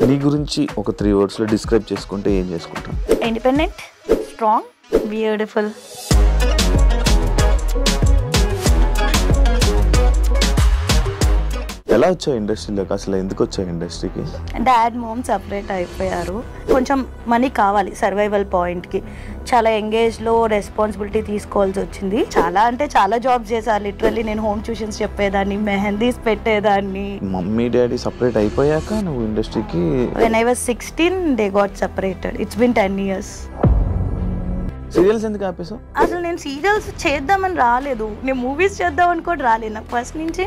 నీ గురించి ఒక 3 wordsలో డిస్క్రైబ్ చేసుకుంటే ఏం చేసుకుంటాం? Independent, strong, beautiful. ఎలా వచ్చావు ఇండస్ట్రీలోకి? అసలు ఎందుకు వచ్చావు ఇండస్ట్రీకి? డాడ్ మామ్ సపరేట్ అయిపోయారు. కొంచెం మనీ కావాలి సర్వైవల్ పాయింట్కి. చాలా ఎంగేజ్లో రెస్పాన్సిబిలిటీ తీసుకోవాల్సి వచ్చింది. చాలా అంటే చాలా జాబ్స్ చేశాను. లిటరల్లీ నేను హోమ్ ట్యూషన్స్ చెప్పేదాన్ని, మెహందీస్ పెట్టేదాన్ని. మమ్మీ డాడీ సపరేట్ అయిపోయాక నువ్వు ఇండస్ట్రీకి? When I was 16 they got separated. It's been 10 years. Serials ఎందుకు ఆపేసావు? అసలు నేను సీరియల్స్ చేద్దామని రాలేదు, నేను మూవీస్ చేద్దామని కూడా రాలేదు. నాకు ఫస్ట్ నుంచి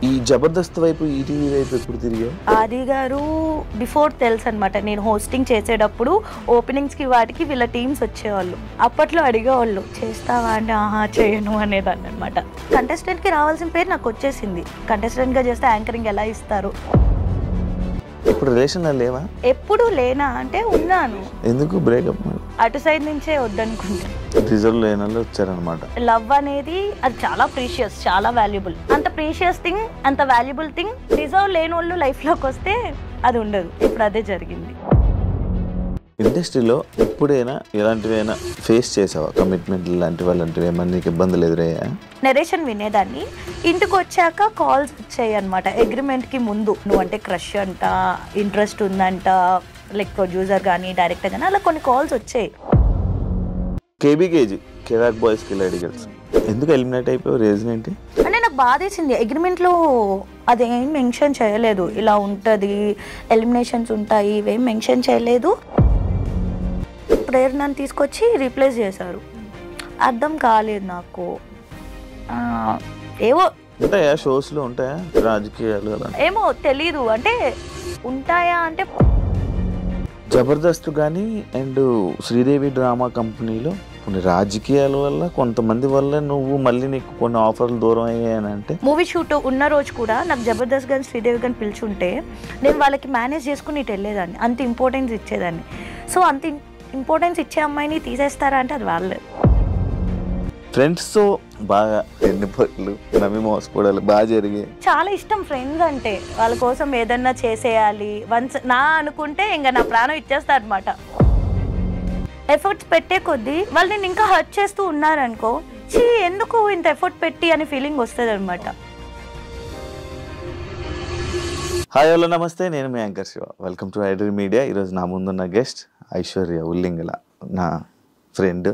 ఈ జబర్దస్త్ వైపు, ఈటీవీ వైపు ఎప్పుడు తిరిగావు? ఆది గారు బిఫోర్ తెలుసు అనమాట. నేను హోస్టింగ్ చేసేటప్పుడు ఓపెనింగ్స్కి వాటికి వీళ్ళ టీమ్స్ వచ్చేవాళ్ళు. అప్పట్లో అడిగేవాళ్ళు చేస్తావా అంటే ఆహా చేయను అనేదాన్ని అనమాట. కంటెస్టెంట్కి రావాల్సిన పేరు నాకు వచ్చేసింది. కంటెస్టెంట్గా చేస్తే యాంకరింగ్ ఎలా ఇస్తారు. ఇప్పుడు రిలేషన్లో లేవా? ఎప్పుడు లేనా అంటే ఉన్నాను. ఎందుకు బ్రేకప్? అటు సైడ్ నుంచే వద్దనుకుంటా. రిజర్వ్ లేని వాళ్ళు వచ్చారనమాట. లవ్ అనేది అది చాలా ప్రీషియస్, చాలా వాల్యుబుల్. అంత ప్రీషియస్ థింగ్, అంత వాల్యుబుల్ థింగ్ డిజర్వ్ లేని వాళ్ళు లైఫ్లోకి వస్తే అది ఉండదు. ఇప్పుడు అదే జరిగింది. ఇండస్ట్రీలో ఎప్పుడైనా ఎలాంటివైనా ఫేస్ చేసావా? కమిట్మెంట్ లాంటివి అలాంటివి ఏమన్నా నీకు ఇబ్బందులు ఎదురయ్యా? నెరేషన్ వినేదాన్ని. ఇంటికి వచ్చాక కాల్స్ వచ్చాయి అనమాట. అగ్రిమెంట్కి ముందు నువ్వంటే క్రష్ అంట, ఇంట్రెస్ట్ ఉందంట, లైక్ ప్రొడ్యూసర్ కానీ డైరెక్టర్ కానీ అలా కొన్ని కాల్స్ వచ్చాయి. కేబీకేజీ కెరాక్ బాయ్స్ కిలాడి గర్ల్స్ ఎందుకు ఎలిమినేట్ అయిపోయావు? రీజన్ ఏంటి? అంటే నాకు బాధేసింది. అగ్రిమెంట్లో అదేం మెన్షన్ చేయలేదు, ఇలా ఉంటుంది, ఎలిమినేషన్స్ ఉంటాయి, ఇవేం మెన్షన్ చేయలేదు. ప్రేరణను తీసుకొచ్చి రీప్లేస్ చేశారు. అర్థం కాలేదు నాకు. ఏవో ఉంటాయా షోస్లో, ఉంటాయా రాజకీయాలు అలా? ఏమో తెలీదు. అంటే ఉంటాయా అంటే జబర్దస్త్ కానీ అండ్ శ్రీదేవి డ్రామా కంపెనీలో కొన్ని రాజకీయాల వల్ల, కొంతమంది వల్ల నువ్వు మళ్ళీ నీకు కొన్ని ఆఫర్లు దూరం అయ్యాయనంటే. మూవీ షూట్ ఉన్న రోజు కూడా నాకు జబర్దస్త్ కానీ శ్రీదేవి కానీ పిలుచుంటే నేను వాళ్ళకి మేనేజ్ చేసుకుని ఇటు వెళ్ళేదాన్ని. అంత ఇంపార్టెన్స్ ఇచ్చేదాన్ని. సో అంత ఇంపార్టెన్స్ ఇచ్చే అమ్మాయిని తీసేస్తారా అంటే అది వాళ్ళే. ఫ్రెండ్స్తో బాగా ఎన్ని పట్లు నమ్మి మోసపోవడాలు బాగా జరిగాయి. చాలా ఇష్టం ఫ్రెండ్స్ అంటే. వాళ్ళ కోసం ఏదన్నా చేసేయాలి వన్స్ నా అనుకుంటే ఇంకా నా ప్రాణం ఇచ్చేస్తారు అనమాట. ఎఫర్ట్స్ పెట్టే కొద్దీ వాళ్ళు నేను ఇంకా హర్ట్ చేస్తూ ఉన్నారనుకో, చీ ఎందుకు ఇంత ఎఫర్ట్ పెట్టి అనే ఫీలింగ్ వస్తుంది అనమాట. హాయ్ హలో నమస్తే, నేను మీ anchor Shiva. Welcome to iDream media. ఈరోజు నా ముందున్న గెస్ట్ ఐశ్వర్య ఉల్లింగల, నా ఫ్రెండ్.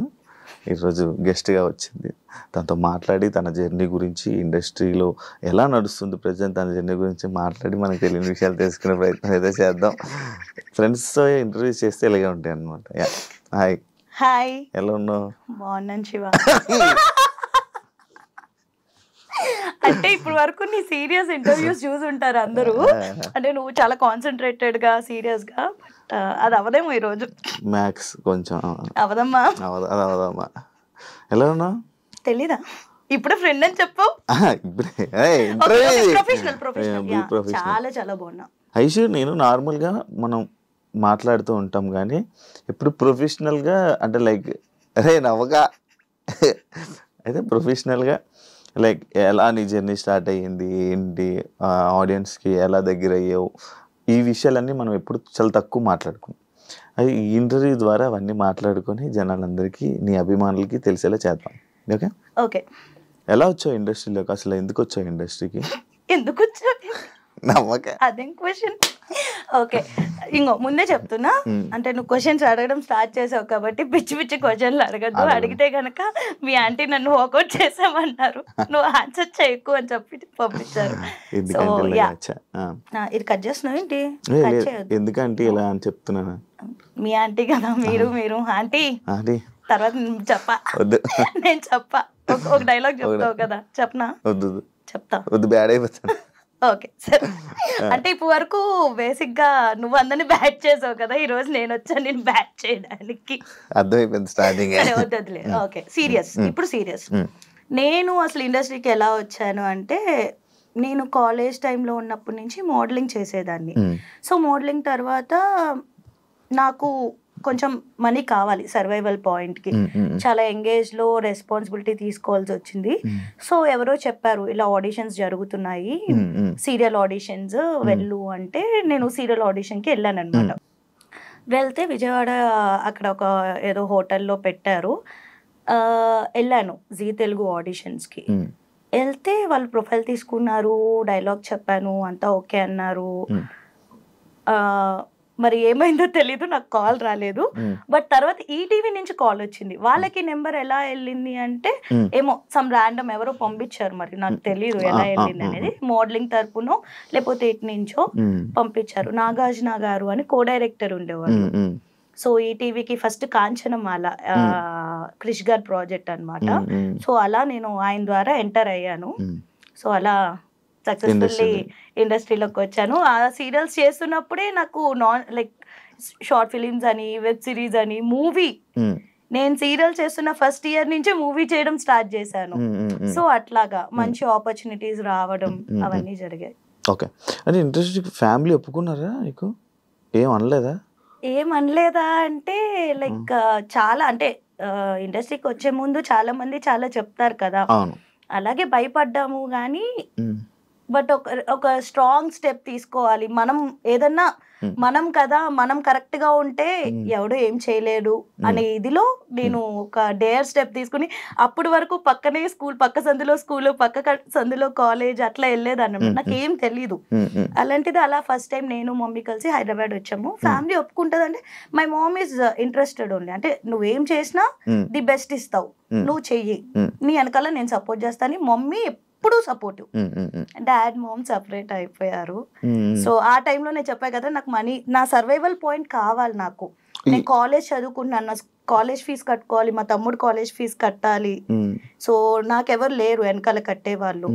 ఈరోజు గెస్ట్గా వచ్చింది. తనతో మాట్లాడి తన జర్నీ గురించి, ఇండస్ట్రీలో ఎలా నడుస్తుంది ప్రజెంట్, తన జర్నీ గురించి మాట్లాడి మనకు తెలియని విషయాలు తెలుసుకునే ప్రయత్నం అయితే చేద్దాం. ఫ్రెండ్స్తో ఇంటర్వ్యూ చేస్తే ఇలాగే ఉంటాయి అన్నమాట. హాయ్. హాయ్, ఎలా ఉన్నావు? బాగున్నాను శివ. అంటే ఇప్పుడు వరకు నీ సీరియస్ ఇంటర్వ్యూస్ చూసి ఉంటారు అందరూ. అంటే నువ్వు చాలా కాన్సన్ట్రేటెడ్ గా సీరియస్ గా, బట్ అది అవదేమో ఈరోజు. మ్యాక్స్ కొంచెం అవదమ్మా. అవదమ్మా. ఎలా ఉన్నావు? తెలీదా? ఇప్పుడు ఫ్రెండ్ అని చెప్పు. ప్రొఫెషనల్ చాలా చాలా బాగున్నా. ఐశ్వర్య, నేను నార్మల్గా మనం మాట్లాడుతూ ఉంటాం కానీ ఇప్పుడు ప్రొఫెషనల్గా అంటే లైక్ అరే నవ్వగా అయితే ప్రొఫెషనల్గా లైక్ ఎలా నీ జర్నీ స్టార్ట్ అయ్యింది, ఏంటి, ఆడియన్స్కి ఎలా దగ్గర అయ్యావు, ఈ విషయాలన్నీ మనం ఎప్పుడు చాలా తక్కువ మాట్లాడుకున్నాం. అది ఈ ఇంటర్వ్యూ ద్వారా అవన్నీ మాట్లాడుకొని జనాలందరికీ, నీ అభిమానులకి తెలిసేలా చేద్దాం. Okay okay. ఎలా వచ్చావు ఇండస్ట్రీలోకి? అసలు ఎందుకు వచ్చావు ఇండస్ట్రీకి? ఎందుకు వచ్చావు? నమ్మక అదేం క్వశ్చన్. ఓకే, ఇంకో ముందే చెప్తున్నా, అంటే నువ్వు క్వశ్చన్స్ అడగడం స్టార్ట్ చేసావు కాబట్టి పిచ్చి పిచ్చి క్వశ్చన్లు అడగద్దు. అడిగితే కనుక మీ ఆంటీ నన్ను వాకౌట్ చేసామన్నారు, నువ్వు ఆన్సర్ చేయకు అని చెప్పి పంపించారు. సో ఇది కట్ చేస్తున్నావు ఏంటి? ఎందుకంటే ఇలా అని చెప్తున్నాను. మీ ఆంటీ కదా, మీరు ఆంటీ తర్వాత చెప్పా, నేను చెప్పా. ఒక డైలాగ్ చెప్తావు కదా, చెప్పనా? వద్దు, చెప్తా. వద్దు, బ్యాడ్ అయిపోతాను. ఓకే సరే. అంటే ఇప్పుడు వరకు బేసిక్ గా నువ్వు అందరినీ బ్యాట్ చేసావు కదా, ఈ రోజు నేను వచ్చాను నేను బ్యాట్ చేయడానికి. అర్థమైపోయింది స్టార్టింగ్. వద్దులే. Okay, serious. ఇప్పుడు సీరియస్. నేను అసలు ఇండస్ట్రీకి ఎలా వచ్చాను అంటే, నేను కాలేజ్ టైంలో ఉన్నప్పటి నుంచి మోడలింగ్ చేసేదాన్ని. సో మోడలింగ్ తర్వాత నాకు కొంచెం మనీ కావాలి సర్వైవల్ పాయింట్కి. చాలా ఎంగేజ్లో రెస్పాన్సిబిలిటీ తీసుకోవాల్సి వచ్చింది. సో ఎవరో చెప్పారు ఇలా ఆడిషన్స్ జరుగుతున్నాయి, సీరియల్ ఆడిషన్స్ వెళ్ళు అంటే నేను సీరియల్ ఆడిషన్కి వెళ్ళాను అనమాట. వెళ్తే విజయవాడ అక్కడ ఒక ఏదో హోటల్లో పెట్టారు. వెళ్ళాను జీ తెలుగు ఆడిషన్స్కి. వెళ్తే వాళ్ళు ప్రొఫైల్ తీసుకున్నారు, డైలాగ్ చెప్పాను, అంతా ఓకే అన్నారు. మరి ఏమైందో తెలీదు, నాకు కాల్ రాలేదు. బట్ తర్వాత ఈటీవీ నుంచి కాల్ వచ్చింది. వాళ్ళకి నెంబర్ ఎలా వెళ్ళింది అంటే ఏమో సమ్ ర్యాండమ్ ఎవరో పంపించారు, మరి నాకు తెలియదు ఎలా వెళ్ళింది అనేది. మోడలింగ్ తరపునో లేకపోతే ఇటు నుంచో పంపించారు. నాగార్జున గారు అని కో డైరెక్టర్ ఉండేవాళ్ళు. సో ఈటీవీకి ఫస్ట్ కాంచనమాల క్రిష్ గారి ప్రాజెక్ట్ అనమాట. సో అలా నేను ఆయన ద్వారా ఎంటర్ అయ్యాను. సో అలా సక్సెస్ఫుల్లీ ఇండస్ట్రీలోకి వచ్చాను. ఆ సీరియల్స్ చేస్తున్నప్పుడే నాకు షార్ట్ ఫిలిమ్స్ అని, వెబ్ సిరీస్ అని, మూవీ, నేను సీరియల్ చేస్తున్న ఫస్ట్ ఇయర్ నుంచే మూవీ చేయడం స్టార్ట్ చేశాను. సో అట్లాగా మంచి ఆపర్చునిటీస్ రావడం అవన్నీ జరిగాయి. ఓకే, అంటే ఇంట్రెస్ట్ ఫ్యామిలీ ఒప్పుకున్నారా నీకు? ఏం అనలేదా? ఏమనలేదా అంటే చాలా అంటే ఇండస్ట్రీకి వచ్చే ముందు చాలా మంది చాలా చెప్తారు కదా, అలాగే భయపడ్డాము కానీ బట్ ఒక స్ట్రాంగ్ స్టెప్ తీసుకోవాలి. మనం ఏదన్నా మనం కదా, మనం కరెక్ట్ గా ఉంటే ఎవడో ఏం చేయలేడు అనే ఇదిలో నేను ఒక డేర్ స్టెప్ తీసుకుని, అప్పటి వరకు పక్కనే స్కూల్, పక్క సందులో స్కూల్, పక్క సందులో కాలేజ్ అట్లా వెళ్ళేదాన్ని, నాకేం తెలీదు. అలాంటిది అలా ఫస్ట్ టైం నేను మమ్మీ కలిసి హైదరాబాద్ వచ్చాము. ఫ్యామిలీ ఒప్పుకుంటది అంటే my mom is interested only, అంటే నువ్వేం చేసినా ది బెస్ట్ ఇస్తావు, నువ్వు చెయ్యి, నీ వెనకాల నేను సపోర్ట్ చేస్తాను. మమ్మీ ఎప్పుడు సపోర్టివ్. డాడ్ మామ్ సపరేట్ అయిపోయారు. సో ఆ టైంలో నేను చెప్పా కదా, నాకు మనీ, నా సర్వైవల్ పాయింట్ కావాలి. నాకు నేను కాలేజ్ చదువుకున్నాను, నా కాలేజ్ ఫీజు కట్టుకోవాలి, మా తమ్ముడు కాలేజ్ ఫీజు కట్టాలి. సో నాకెవరు లేరు వెనకాల కట్టేవాళ్ళు.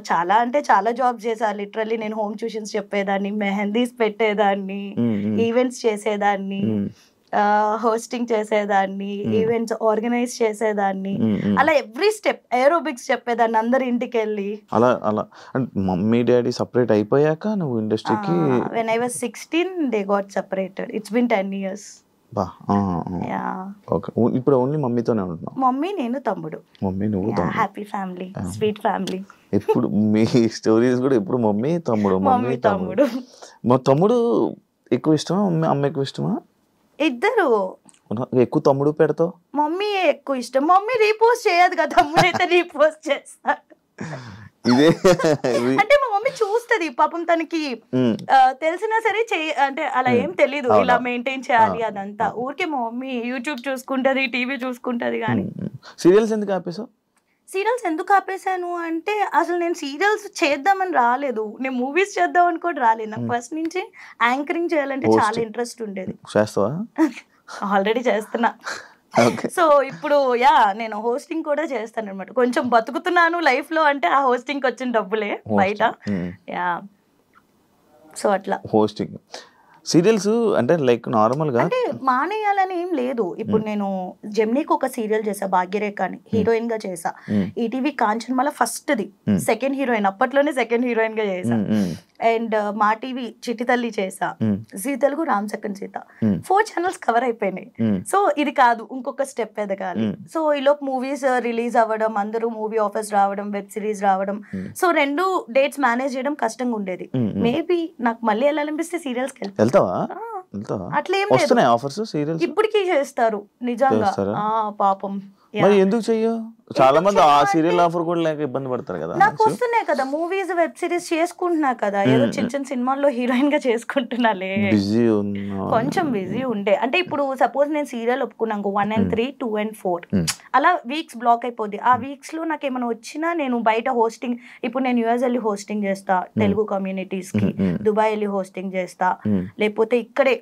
చాలా అంటే చాలా జాబ్ చేశాను లిటరల్లీ. నేను హోమ్ ట్యూషన్స్ చెప్పేదాన్ని, మెహందీస్ పెట్టేదాన్ని, ఈవెంట్స్ చేసేదాన్ని, హోస్టింగ్ చేసేదాన్ని, ఈవెంట్స్ ఆర్గనైజ్ చేసేదాన్ని, అలా ఎవ్రీ స్టెప్, ఏరోబిక్స్ చెప్పేదాన్ని అందరి ఇంటికి వెళ్ళి. అలా అలా మమ్మీ డాడీ సపరేట్ అయిపోయాక నువ్వు ఇండస్ట్రీకి? when I was 16 they got separated. It's been 10 years. ఇప్పుడు ఓన్లీ మమ్మీతోనే ఉంటున్నావు? మమ్మీ, నేను, తమ్ముడు. మమ్మీ, నువ్వు, హ్యాపీ ఫ్యామిలీ, స్వీట్ ఫ్యామిలీ. ఎప్పుడు మీ స్టోరీస్ కూడా ఎప్పుడు మమ్మీ తమ్ముడు, మమ్మీ తమ్ముడు. మా తమ్ముడు ఎక్కువ ఇష్టమా, అమ్మ ఎక్కువ ఇష్టమా? ఇద్దరు. ఎక్కువ తమ్ముడు పెడతావు? మమ్మీ ఎక్కువ ఇష్టం. మమ్మీ రీపోస్ట్ చేయదు కదా, తమ్ముడు అయితే రీపోస్ట్ చేస్తాడు. ఇదే అంటే మా మమ్మీ చూస్తది పాపం, తనకి తెలిసినా సరే అంటే అలా ఏం తెలీదు ఇలా మెయింటైన్ చేయాలి అదంతా. ఊరికే మా మమ్మీ యూట్యూబ్ చూసుకుంటది, టీవీ చూసుకుంటది. కానీ సీరియల్స్ ఎందుకు ఆపేసావు? సీరియల్స్ ఎందుకు ఆపేసాను అంటే అసలు నేను సీరియల్స్ చేద్దామని రాలేదు, నేను మూవీస్ చేద్దామని కూడా రాలేదు. నాకు ఫస్ట్ నుంచి యాంకరింగ్ చేయాలంటే చాలా ఇంట్రెస్ట్ ఉండేది. ఆల్రెడీ చేస్తున్నా. సో ఇప్పుడు నేను హోస్టింగ్ కూడా చేస్తాను అనమాట. కొంచెం బతుకుతున్నాను లైఫ్ లో అంటే ఆ హోస్టింగ్ వచ్చిన డబ్బులే బయట. సో అట్లా హోస్టింగ్ సీరియల్స్ అంటే లైక్ నార్మల్ గా అంటే మానేయాలని ఏం లేదు. ఇప్పుడు నేను జెమినీకి ఒక సీరియల్ చేసా, భాగ్యరేఖ అని, హీరోయిన్ గా చేసా. ఈటీవీ కాంచనమాల ఫస్ట్ ది, సెకండ్ హీరోయిన్, అప్పట్లోనే సెకండ్ హీరోయిన్ గా చేసా. అండ్ మా టీవీ చిట్టి తల్లి చేసా, Zee Telugu Ram Chakkani Sita, 4 channels cover అయిపోయినాయి. సో ఇది కాదు, ఇంకొక స్టెప్ ఎదగాలి. సో ఈలోపు మూవీస్ రిలీజ్ అవ్వడం, అందరూ మూవీ ఆఫర్స్ రావడం, వెబ్ సిరీస్ రావడం. సో 2 డేట్స్ మేనేజ్ చేయడం కష్టంగా ఉండేది. మేబీ నాకు మళ్ళీ వెళ్ళాలనిపిస్తే సీరియల్స్ కి వెళ్తావా? అట్లేం లేదు, ఇప్పటికీ చేస్తారు నిజంగా. పాపం మరి ఎందుకు చెయ్యో? చాలా మంది ఆ సీరియల్ ఆఫర్ కూడా లేక ఇబ్బంది పడతారు కదా. నాకు వస్తున్నాయి కదా మూవీస్, వెబ్ సిరీస్ చేసుకుంటున్నా కదా, ఏదో చిన్న చిన్న సినిమాల్లో హీరోయిన్ గా చేసుకుంటున్నాలే. కొంచెం బిజీ ఉండే అంటే ఇప్పుడు సపోజ్ నేను సీరియల్ ఒప్పుకున్నాను 1 and 3, 2 and 4 అలా వీక్స్ బ్లాక్ అయిపోద్ది. ఆ వీక్స్ లో నాకు ఏమైనా వచ్చినా నేను బయట హోస్టింగ్, ఇప్పుడు నేను యూఎస్ వెళ్ళి హోస్టింగ్ చేస్తా తెలుగు కమ్యూనిటీస్ కి, దుబాయ్ వెళ్ళి హోస్టింగ్ చేస్తా, లేకపోతే ఇక్కడే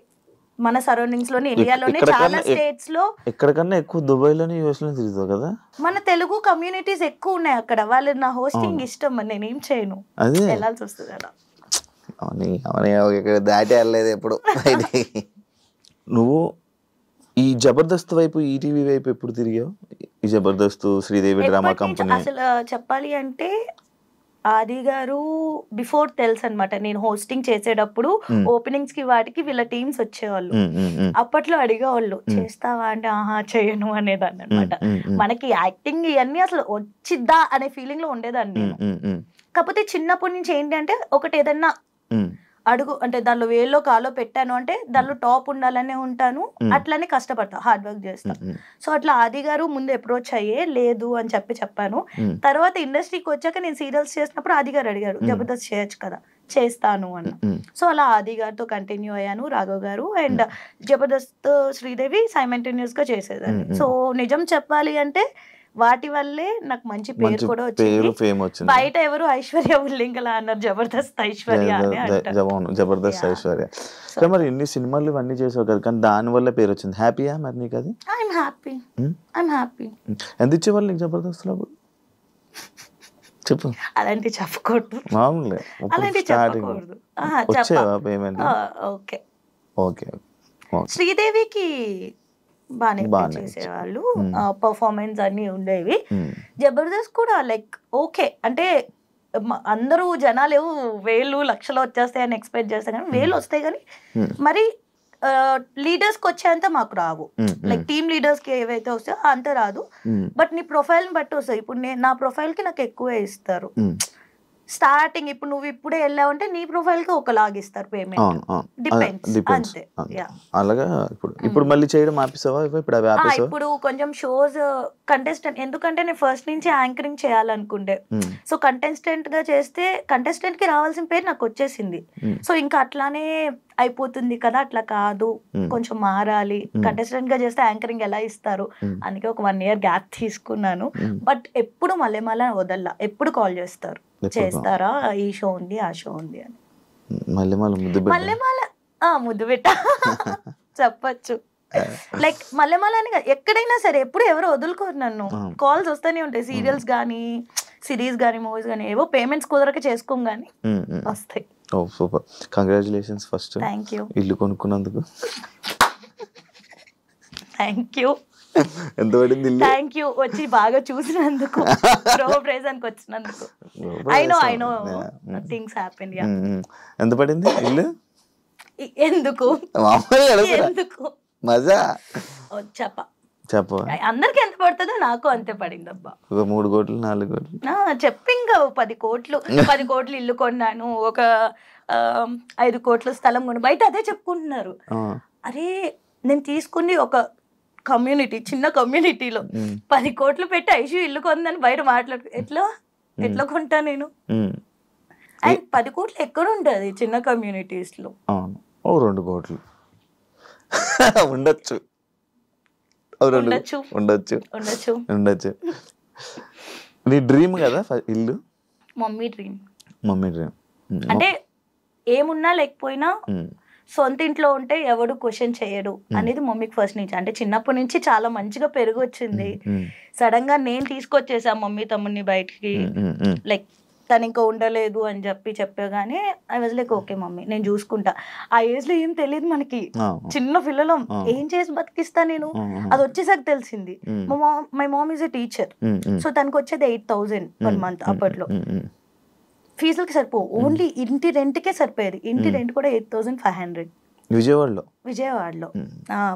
మన సరౌండింగ్స్ లోనే, ఇండియాలోనే చాలా స్టేట్స్ లో. ఎక్కడికన్నా ఎక్కువ దుబాయ్ లోనే యూఎస్ లో తిరుగుతావు కదా. మన తెలుగు కమ్యూనిటీస్ ఎక్కువ ఉన్నాయి అక్కడ, వాళ్ళు నా హోస్టింగ్ ఇష్టం, మరి నేను ఏం చేయను, వెళ్ళాల్సి వస్తుంది అలా. దాటి వెళ్ళలేదు ఎప్పుడు. నువ్వు ఈ జబర్దస్త్ వైపు, ఈటీవీ వైపు ఎప్పుడు తిరిగావు? ఈ జబర్దస్త్, శ్రీదేవి డ్రామా కంపెనీ. అసలు చెప్పాలి అంటే ఆది గారు బిఫోర్ తెలుసు అనమాట. నేను హోస్టింగ్ చేసేటప్పుడు ఓపెనింగ్స్ కి వాటికి వీళ్ళ టీమ్స్ వచ్చేవాళ్ళు. అప్పట్లో అడిగేవాళ్ళు చేస్తావా అంటే ఆహా చేయను అనేదాన్ని అనమాట. మనకి యాక్టింగ్ ఇవన్నీ అసలు వచ్చిద్దా అనే ఫీలింగ్ లో ఉండేదాన్ని నేను. కాకపోతే చిన్నప్పటి నుంచి ఏంటి అంటే ఒకటి ఏదన్నా అడుగు అంటే దానిలో వేల్లో కాలో పెట్టాను అంటే దానిలో టాప్ ఉండాలనే ఉంటాను, అట్లనే కష్టపడతా, హార్డ్ వర్క్ చేస్తా. సో అట్లా ఆది గారు ముందు అప్రోచ్ అయ్యే లేదు అని చెప్పాను. తర్వాత ఇండస్ట్రీకి వచ్చాక నేను సీరియల్స్ చేసినప్పుడు ఆది గారు అడిగారు జబర్దస్త్ చేయొచ్చు కదా, చేస్తాను అన్న. సో అలా ఆది గారితో కంటిన్యూ అయ్యాను, రాఘవ్ గారు అండ్ జబర్దస్త్ శ్రీదేవి సైమల్టేనియస్ గా చేసేదాన్ని. సో నిజం చెప్పాలి అంటే వాటి వల్లే నాకు మంచి పేరు కూడా వచ్చింది. బయట ఎవరు ఐశ్వర్య ఉల్లింగల అన్నారు, జబర్దస్త్ ఐశ్వర్య అని అంటారు. జబర్దస్త్ ఐశ్వర్య. మరి ఎన్ని సినిమాలు ఇవన్నీ చేసావు కదా, కానీ దాని వల్ల పేరు వచ్చింది. హ్యాపీయా మరి నీకు అది? I'm happy. ఎంత ఇచ్చేవాళ్ళు నీకు జబర్దస్త్ లో? చెప్పు. అలాంటి చెప్పకూడదు, మామూలుగా అలాంటి చెప్పకూడదు. వచ్చేవా పేమెంట్? Okay okay. శ్రీదేవికి బాగానే చేసేవాళ్ళు, పర్ఫార్మెన్స్ అన్ని ఉండేవి. జబర్దస్త్ కూడా లైక్ ఓకే అంటే అందరూ జనాలు 1000 లక్షలు వచ్చేస్తాయని ఎక్స్పెక్ట్ చేస్తాను, కానీ 1000 వస్తాయి కానీ మరి లీడర్స్ కి వచ్చేంత మాకు రావు. లైక్ టీమ్ లీడర్స్ కి ఏవైతే వస్తాయో అంత రాదు. బట్ నీ ప్రొఫైల్ బట్టి వస్తాయి. ఇప్పుడు నా ప్రొఫైల్ కి నాకు ఎక్కువే ఇస్తారు. స్టార్టింగ్ ఇప్పుడు నువ్వు ఇప్పుడే వెళ్ళావంటే నీ ప్రొఫైల్ కి ఒకలాగా ఇస్తారు పేమెంట్, డిపెండ్స్ అంతే. అలాగా ఇప్పుడు మళ్ళీ చేయడం ఆపేసావా? ఇప్పుడు కొంచెం షోస్ కంటెస్టెంట్, ఎందుకంటే నేను ఫస్ట్ నుంచి యాంకరింగ్ చేయాలనుకుంటే, సో కంటెస్టెంట్ గా చేస్తే కంటెస్టెంట్ కి రావాల్సిన పేరు నాకు వచ్చేసింది. సో ఇంకా అట్లానే అయిపోతుంది కదా, అట్లా కాదు, కొంచెం మారాలి. కంటెస్టెంట్ గా చేస్తే యాంకరింగ్ ఎలా ఇస్తారు, అందుకే ఒక 1 year గ్యాప్ తీసుకున్నాను. బట్ ఎప్పుడు మళ్ళీ వదల్లా, ఎప్పుడు కాల్ చేస్తారు, చేస్తారా ఈ షో ఉంది ఆ షో ఉంది అని. ముద్దు పెట్ట చెప్పచ్చు. లైక్ మల్లెమాలని ఎక్కడైనా సరే ఎప్పుడు ఎవరు వదులుకోరు నన్ను, కాల్స్ వస్తూనే ఉంటాయి. సీరియల్స్ గానీ సిరీస్ గానీ మూవీస్ గానీ ఏవో పేమెంట్స్ కుదరక చేసుకోం గానీ వస్తాయి. ఓ super, congratulations first. Thank you. ఇల్లు కొనుక్కున్నందుకు థ్యాంక్ యూ. ఎంత పడింది? థ్యాంక్ యూ వచ్చి బాగా చూసినందుకు, ప్రైజానికి వచ్చినందుకు. I know things happen. ఎంత పడింది ఇల్లు? ఎందుకు మజా చెప్ప అందరికి ఎంత పడుతుందో నాకు అంతే పడింది అబ్బా. 3 కోట్లు 4 కోట్లు చెప్పి ఇంకా 10 కోట్లు ఇల్లు కొన్నాను, ఒక 5 కోట్ల స్థలం కొను. బయట అదే చెప్పుకుంటున్నారు. అరే నేను తీసుకుని ఒక కమ్యూనిటీ, చిన్న కమ్యూనిటీలో 10 కోట్లు పెట్టి ఐషు ఇల్లు కొందని బయట మాట్లాడు, ఎట్లా కొంటా నేను? అండ్ 10 కోట్లు ఎక్కడ ఉంటుంది చిన్న కమ్యూనిటీస్ లో? 2 కోట్లు ఉండొచ్చు. నీ డ్రీమ్ కదా ఇల్లు? Mummy dream. అంటే ఏమున్నా లేకపోయినా సొంత ఇంట్లో ఉంటే ఎవడు క్వశ్చన్ చేయడు అనేది మమ్మీకి ఫస్ట్ నుంచి. అంటే చిన్నప్పటి నుంచి చాలా మంచిగా పెరుగు వచ్చింది. సడన్ గా నేను తీసుకొచ్చేసా మమ్మీ తమ్ముడిని బయటికి, లైక్ తను ఇంకా ఉండలేదు అని చెప్పగానే I was like okay mummy నేను చూసుకుంటా. ఆ ఏజ్ లో ఏం తెలియదు మనకి, చిన్న పిల్లలం, ఏం చేసి బతికిస్తా నేను. అది వచ్చేసాక తెలిసింది. My mom is a teacher, so తనకు వచ్చేది 8,000 పర్ మంత్. అప్పట్లో ఫీజులకి సరిపో, ఓన్లీ ఇంటి రెంట్కే సరిపోయేది. ఇంటి రెంట్ కూడా 8,500 విజయవాడలో.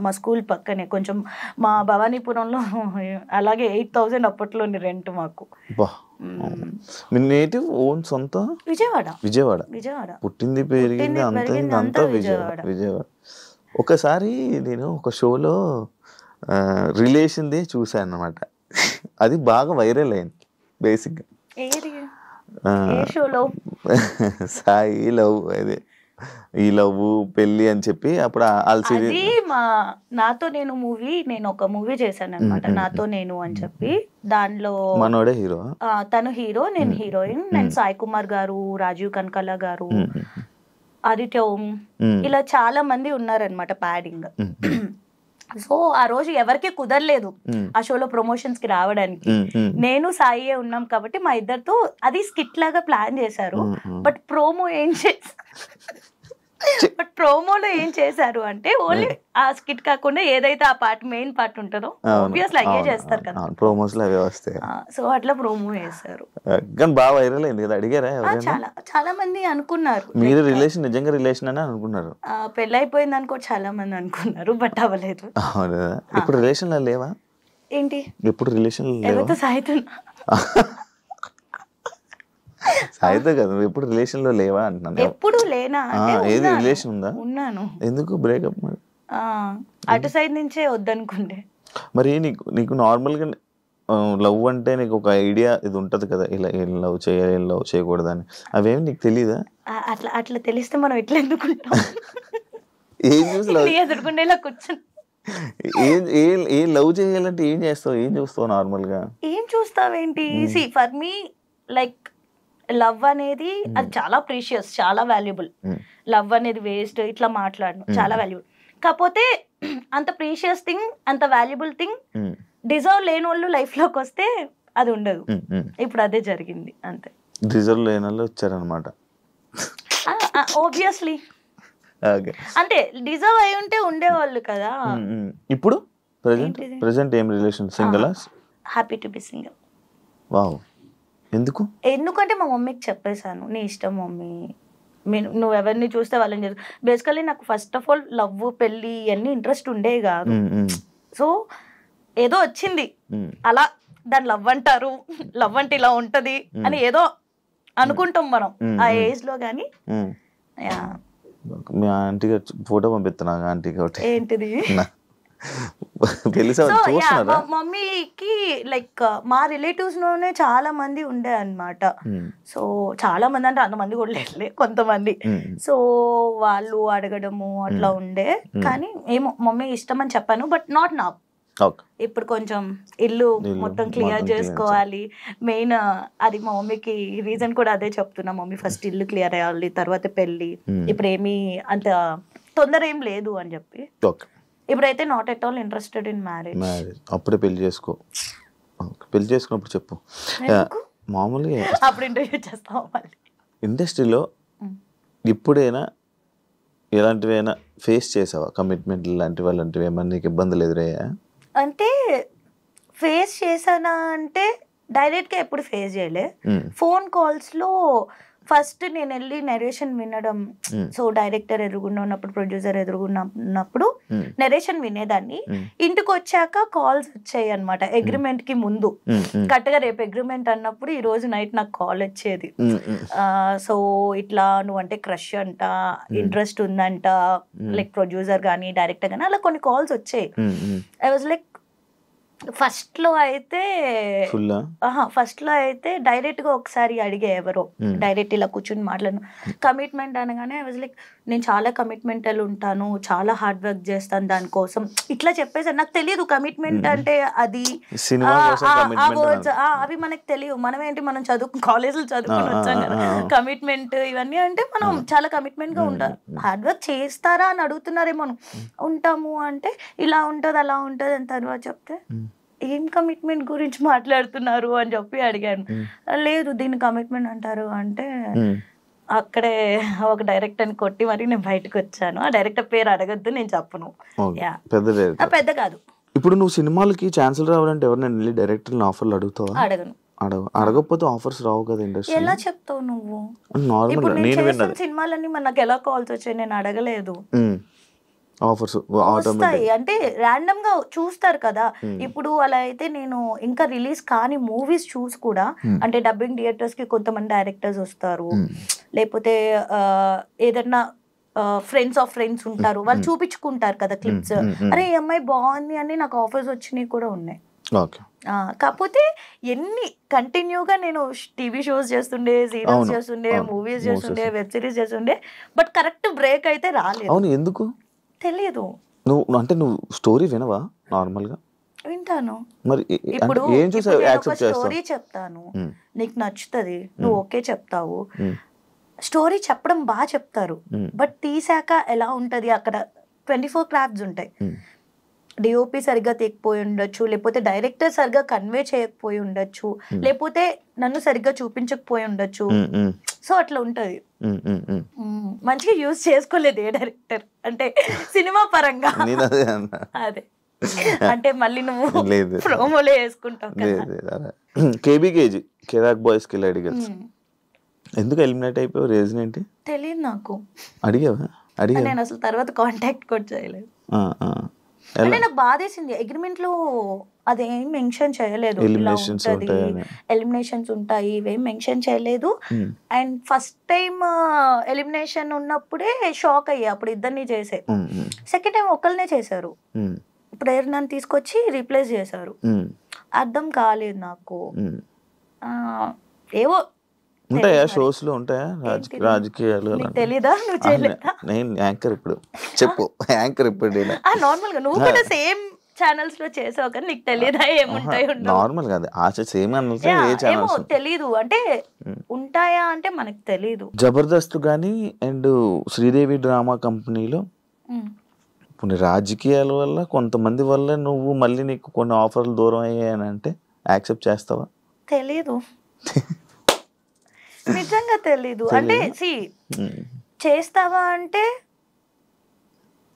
మా స్కూల్ పక్కనే కొంచెం మా భవానీపురంలో అలాగే 8,000 అప్పట్లోని రెంట్ మాకు. సొంత విజయవాడ పుట్టింది పెరిగింది అంతా విజయవాడ. ఒకసారి నేను ఒక షోలో రిలేషన్ది చూసాను అన్నమాట. అది బాగా వైరల్ అయింది బేసిక్గా. సాయి లవ్, అదే ఈ లవ్ పెళ్లి అని చెప్పి అప్పుడు నాతో నేను మూవీ, నేను ఒక మూవీ చేశాను అనమాట, నాతో నేను అని చెప్పి. దానిలో మనోడే హీరో, తను హీరో, నేను హీరోయిన్. నేను సాయి కుమార్ గారు, రాజీవ్ కనకాల గారు, ఆదిత్య ఓం, ఇలా చాలా మంది ఉన్నారనమాట ప్యాడింగ్. సో ఆ రోజు ఎవరికి కుదరలేదు ఆ షోలో ప్రమోషన్స్ కి రావడానికి. నేను సాయి ఉన్నాం కాబట్టి మా ఇద్దరితో అది స్కిట్ లాగా ప్లాన్ చేశారు. బట్ ప్రోమో ఏం బట్ ప్రోమోలో ఏం చేశారు అంటే ఓన్లీ ఆ స్కిట్ కాకుండా ఏదైతే ఆ పార్ట్ మెయిన్ పార్ట్ ఉంటుందో ఆబ్వియస్లీ అయ్యే చేస్తారు కదా, ప్రోమోస్ లో అవే వస్తాయి. సో అట్లా ప్రోమో వేశారు. కానీ బాగా వైరల్ అయింది కదా, అడిగారా ఎవరైనా? చాలా చాలా మంది అనుకున్నారు మీరు రిలేషన్ నిజంగా రిలేషన్ అని అనుకున్నారు. పెళ్ళి అయిపోయింది అనుకో చాలా మంది అనుకున్నారు, బట్ అవ్వలేదు. ఇప్పుడు రిలేషన్ లో లేవా? ఏంటి ఎప్పుడు రిలేషన్ ఎవరితో సాయితున్నా? సాయితో కదా, ఎప్పుడు రిలేషన్ లో లేవా అంటున్నాను. ఎప్పుడు లేనా? ఏది రిలేషన్ ఉందా? ఉన్నాను. ఎందుకు బ్రేకప్ మరి? అటు సైడ్ నుంచే వద్దనుకుంటే. మరి నీకు నార్మల్ గా లవ్ అంటే నీకు ఒక ఐడియా ఇది ఉంటది కదా, ఇలా ఏం లవ్ చేయాలి ఏం లవ్ చేయకూడదని, అవేమి నీకు తెలీదా? అట్లా అట్లా తెలిస్తే మనం ఎట్లా ఎందుకుంటాం? ఏం చూసి ఎదుర్కొంటే ఇలా కూర్చొని ఏం లవ్ చేయాలంటే ఏం చేస్తావు, ఏం చూస్తావు నార్మల్ గా? ఏం చూస్తావేంటి? See for me like love అనేది అది చాలా ప్రీషియస్, చాలా వాల్యుబుల్. లవ్ అనేది వేస్ట్ ఇట్లా మాట్లాడను, చాలా వాల్యుబుల్. కాకపోతే అంత ప్రీషియస్ థింగ్, అంత వాల్యుబుల్ థింగ్ డిజర్వ్ లేని వాళ్ళు లైఫ్ లోకి వస్తే అది ఉండదు. ఇప్పుడు అదే జరిగింది అంతే. డిజర్వ్ లేని వాళ్ళు వచ్చారనమాట. ఆబ్వియస్లీ అంటే డిజర్వ్ అయి ఉంటే ఉండేవాళ్ళు కదా. ఇప్పుడు ప్రెజెంట్ ఏం relation? Single? Happy to be single. Wow. ఎందుకంటే మా మమ్మీకి చెప్పేశాను, నీ ఇష్టం మమ్మీ, నువ్వు ఎవరిని చూస్తే వాళ్ళని చేసు. బేసికలీ నాకు ఫస్ట్ ఆఫ్ ఆల్ లవ్ పెళ్ళి ఇవన్నీ ఇంట్రెస్ట్ ఉండే కాదు. సో ఏదో వచ్చింది అలా, దాన్ని లవ్ అంటారు, లవ్ అంటే ఇలా ఉంటది అని ఏదో అనుకుంటాం మనం ఆ ఏజ్ లో. కానీ మీ ఆంటీ ఫోటో పంపిస్తున్నా ఆంటీకి ఒకటి. ఏంటిది? మమ్మీకి లైక్ మా రిలేటివ్స్ లోనే చాలా మంది ఉండే అన్నమాట. సో చాలా మంది అంటే అంతమంది కూడా లేదులే, కొంతమంది. సో వాళ్ళు అడగడము అట్లా ఉండే. కానీ ఏమో మమ్మీ ఇష్టం అని చెప్పాను, బట్ నాట్ నా. ఇప్పుడు కొంచెం ఇల్లు మొత్తం క్లియర్ చేసుకోవాలి మెయిన్. అది మా మమ్మీకి రీజన్ కూడా అదే చెప్తున్నా, మమ్మీ ఫస్ట్ ఇల్లు క్లియర్ అయ్యాలి, తర్వాత పెళ్ళి. ఇప్పుడు ఏమీ అంత తొందర ఏం లేదు అని చెప్పి. ఇప్పుడైతే not at all interested in marriage. అప్పుడే పెళ్లి చేసుకో. పెళ్లి చేసుకున్నప్పుడు చెప్పు. మామూలుగా అప్పుడు ఇంటర్వ్యూ చేస్తాం. మళ్ళీ ఇండస్ట్రీలో ఇప్పుడైనా ఎలాంటివైనా ఫేస్ చేసావా? కమిట్మెంట్ లాంటివి అలాంటివి ఏమన్నా నీకు ఇబ్బందులు ఎదురయ్యా? అంటే ఫేస్ చేశానా అంటే డైరెక్ట్గా ఎప్పుడు ఫేస్ చేయలే. ఫోన్ కాల్స్లో ఫస్ట్ నేను వెళ్ళి నెరేషన్ వినడం. సో డైరెక్టర్ ఎదురుగుండా ఉన్నప్పుడు, ప్రొడ్యూసర్ ఎదురుగున్నప్పుడు నెరేషన్ వినేదాన్ని. ఇంటికి వచ్చాక కాల్స్ వచ్చాయి అనమాట. అగ్రిమెంట్ కి ముందు కరెక్ట్గా రేపు అగ్రిమెంట్ అన్నప్పుడు ఈ రోజు నైట్ నాకు కాల్ వచ్చేది. సో ఇట్లా నువ్వంటే క్రష్ అంట, ఇంట్రెస్ట్ ఉందంట, లైక్ ప్రొడ్యూసర్ కానీ డైరెక్టర్ కానీ అలా కొన్ని కాల్స్ వచ్చాయి. ఐ వాజ్ లైక్ ఫస్ట్ లో అయితే డైరెక్ట్ గా ఒకసారి అడిగే ఎవరో డైరెక్ట్ ఇలా కూర్చుని మాట్లాడను. కమిట్మెంట్ అనగానే ఐ వాజ్ లైక్ నేను చాలా కమిట్మెంట్ ఉంటాను, చాలా హార్డ్ వర్క్ చేస్తాను దానికోసం ఇట్లా చెప్పేసారు. నాకు తెలియదు కమిట్మెంట్ అంటే అది అవి మనకు తెలియదు. మనం ఏంటి, మనం కాలేజీలో చదువుకుని వచ్చాం కదా. కమిట్మెంట్ ఇవన్నీ అంటే మనం చాలా కమిట్మెంట్ గా ఉంటారు. హార్డ్ వర్క్ చేస్తారా అని అడుగుతున్నారేమో. ఉంటాము అంటే ఇలా ఉంటది అలా ఉంటది అని తర్వాత చెప్తే ఏం కమిట్మెంట్ గురించి మాట్లాడుతున్నారు అని చెప్పి అడిగాను. లేదు దీన్ని కమిట్మెంట్ అంటారు అంటే అక్కడే ఒక డైరెక్టర్ని కొట్టి మరి నేను బయటకు వచ్చాను. ఆ డైరెక్టర్ పేరు అడగద్దు, నేను చెప్పను. పెద్ద కాదు. ఇప్పుడు నువ్వు సినిమాలకి ఛాన్సులు రావాలంటే ఎవరైనా వెళ్ళి డైరెక్టర్ని ఆఫర్లు అడుగుతావా? అడగను. అడగకపోతే ఆఫర్స్ రావు కదా ఇండస్ట్రీ. ఎలా చెప్తావు నువ్వు? నార్మల్ నేను సినిమాలన్నీ మనకు ఎలా కాల్స్ వచ్చాయి, నేను అడగలేదు. ఆఫర్స్ వస్తాయి అంటే ర్యాండమ్ గా చూస్తారు కదా. ఇప్పుడు అలా అయితే నేను ఇంకా రిలీజ్ కాని మూవీస్ చూసి కూడా, అంటే డబ్బింగ్ థియేటర్స్ కి కొంతమంది డైరెక్టర్స్ వస్తారు, లేకపోతే ఏదన్నా ఫ్రెండ్స్ ఆఫ్ ఫ్రెండ్స్ ఉంటారు, వాళ్ళు చూపించుకుంటారు కదా క్లిప్స్. అరే ఈ అమ్మాయి బాగుంది అని నాకు ఆఫర్స్ వచ్చినాయి కూడా ఉన్నాయి. కాకపోతే ఎన్ని కంటిన్యూగా నేను టీవీ షోస్ చేస్తుండే, సీరియల్స్ చేస్తుండే, మూవీస్ చేస్తుండే, వెబ్ సిరీస్ చేస్తుండే, బట్ కరెక్ట్ బ్రేక్ అయితే రాలేదు. ఎందుకు తెలియదు. నువ్వు స్టోరీ వినవా? నార్మల్ గా వింటాను. మరి ఇప్పుడు స్టోరీ చెప్తాను, నీకు నచ్చుతుంది, నువ్వు ఓకే చెప్తావు. స్టోరీ చెప్పడం బాగా చెప్తారు, బట్ తీసాక ఎలా ఉంటది, అక్కడ 24 క్రాఫ్ట్స్ ఉంటాయి. డిఓపి సరిగ్గా తీయకపోయి ఉండొచ్చు, లేకపోతే డైరెక్టర్ సరిగ్గా కన్వే చేయకపోయి ఉండొచ్చు, లేకపోతే నన్ను సరిగ్గా చూపించకపోయి ఉండొచ్చు. సో అట్లా ఉంటది. మంచిగా యూజ్ చేసుకోలేదు ఏ డైరెక్టర్ అంటే సినిమా పరంగా. అదే అంటే మళ్ళీ నువ్వు ప్రోమోలో వేసుకుంటావు కదా. కేబీకేజీ కిరాక్ బాయ్స్ కిలాడి గర్ల్స్ ఎందుకు ఎలిమినేట్ అయిపోయావు? రీజన్ ఏంటి? తెలియదు నాకు. అడిగావా? నేను అసలు తర్వాత కాంటాక్ట్ కూడా చేయలేదు. అంటే నాకు బాధేసింది, అగ్రిమెంట్ లో అదేం మెన్షన్ చేయలేదు, ఎలిమినేషన్స్ ఉంటాయి ఇవేం మెన్షన్ చేయలేదు. అండ్ ఫస్ట్ టైం ఎలిమినేషన్ ఉన్నప్పుడే షాక్ అయ్యా, అప్పుడు ఇద్దరిని చేసే. సెకండ్ టైం ఒకళ్ళనే చేశారు, ఇప్పుడు నన్ను తీసుకొచ్చి రీప్లేస్ చేశారు. అర్థం కాలేదు నాకు. ఏవో ఉంటాయా షోస్ లో ఉంటాయా రాజకీయాలు? తెలీదా? నువ్వు చేయలేదా? నేను యాంకర్ ఇప్పుడు చెప్పు. యాంకర్ ఇప్పుడు నార్మల్ గా నువ్వు కూడా సేమ్ ఛానల్స్ లో చేసావు కానీ నీకు తెలియదా ఏముంటాయి? నార్మల్ గా సేమ్ ఏమో తెలీదు, అంటే ఉంటాయా అంటే మనకు తెలీదు. జబర్దస్త్ గానీ అండ్ శ్రీదేవి డ్రామా కంపెనీలో కొన్ని రాజకీయాల వల్ల కొంతమంది వల్ల నువ్వు మళ్ళీ నీకు కొన్ని ఆఫర్లు దూరం అయ్యాయని అంటే యాక్సెప్ట్ చేస్తావా? తెలీదు, నిజంగా తెలీదు. అంటే చేస్తావా అంటే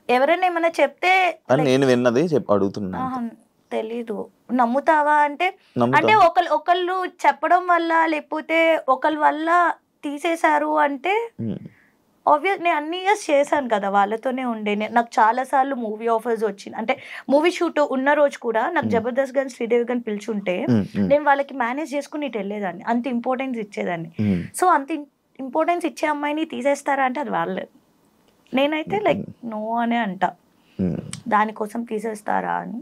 ఎవరైనా ఏమైనా చెప్తే నేను విన్నది అడుగుతున్నా. తెలీదు. నమ్ముతావా అంటే అంటే ఒకళ్ళు చెప్పడం వల్ల లేకపోతే ఒకళ్ళ వల్ల తీసేశారు అంటే ఆబ్వియస్ నేను అన్ని ఇయర్స్ చేశాను కదా వాళ్ళతోనే ఉండే. నాకు చాలా సార్లు మూవీ ఆఫర్స్ వచ్చింది, అంటే మూవీ షూట్ ఉన్న రోజు కూడా నాకు జబర్దస్త్ గాని శ్రీదేవి గాని పిలిచుంటే నేను వాళ్ళకి మేనేజ్ చేసుకుని ఇటు వెళ్ళేదాన్ని, అంత ఇంపార్టెన్స్ ఇచ్చేదాన్ని. సో అంత ఇంపార్టెన్స్ ఇచ్చే అమ్మాయిని తీసేస్తారా అంటే అది వాళ్ళే. నేనైతే లైక్ నో అనే అంట, దానికోసం తీసేస్తారా అని.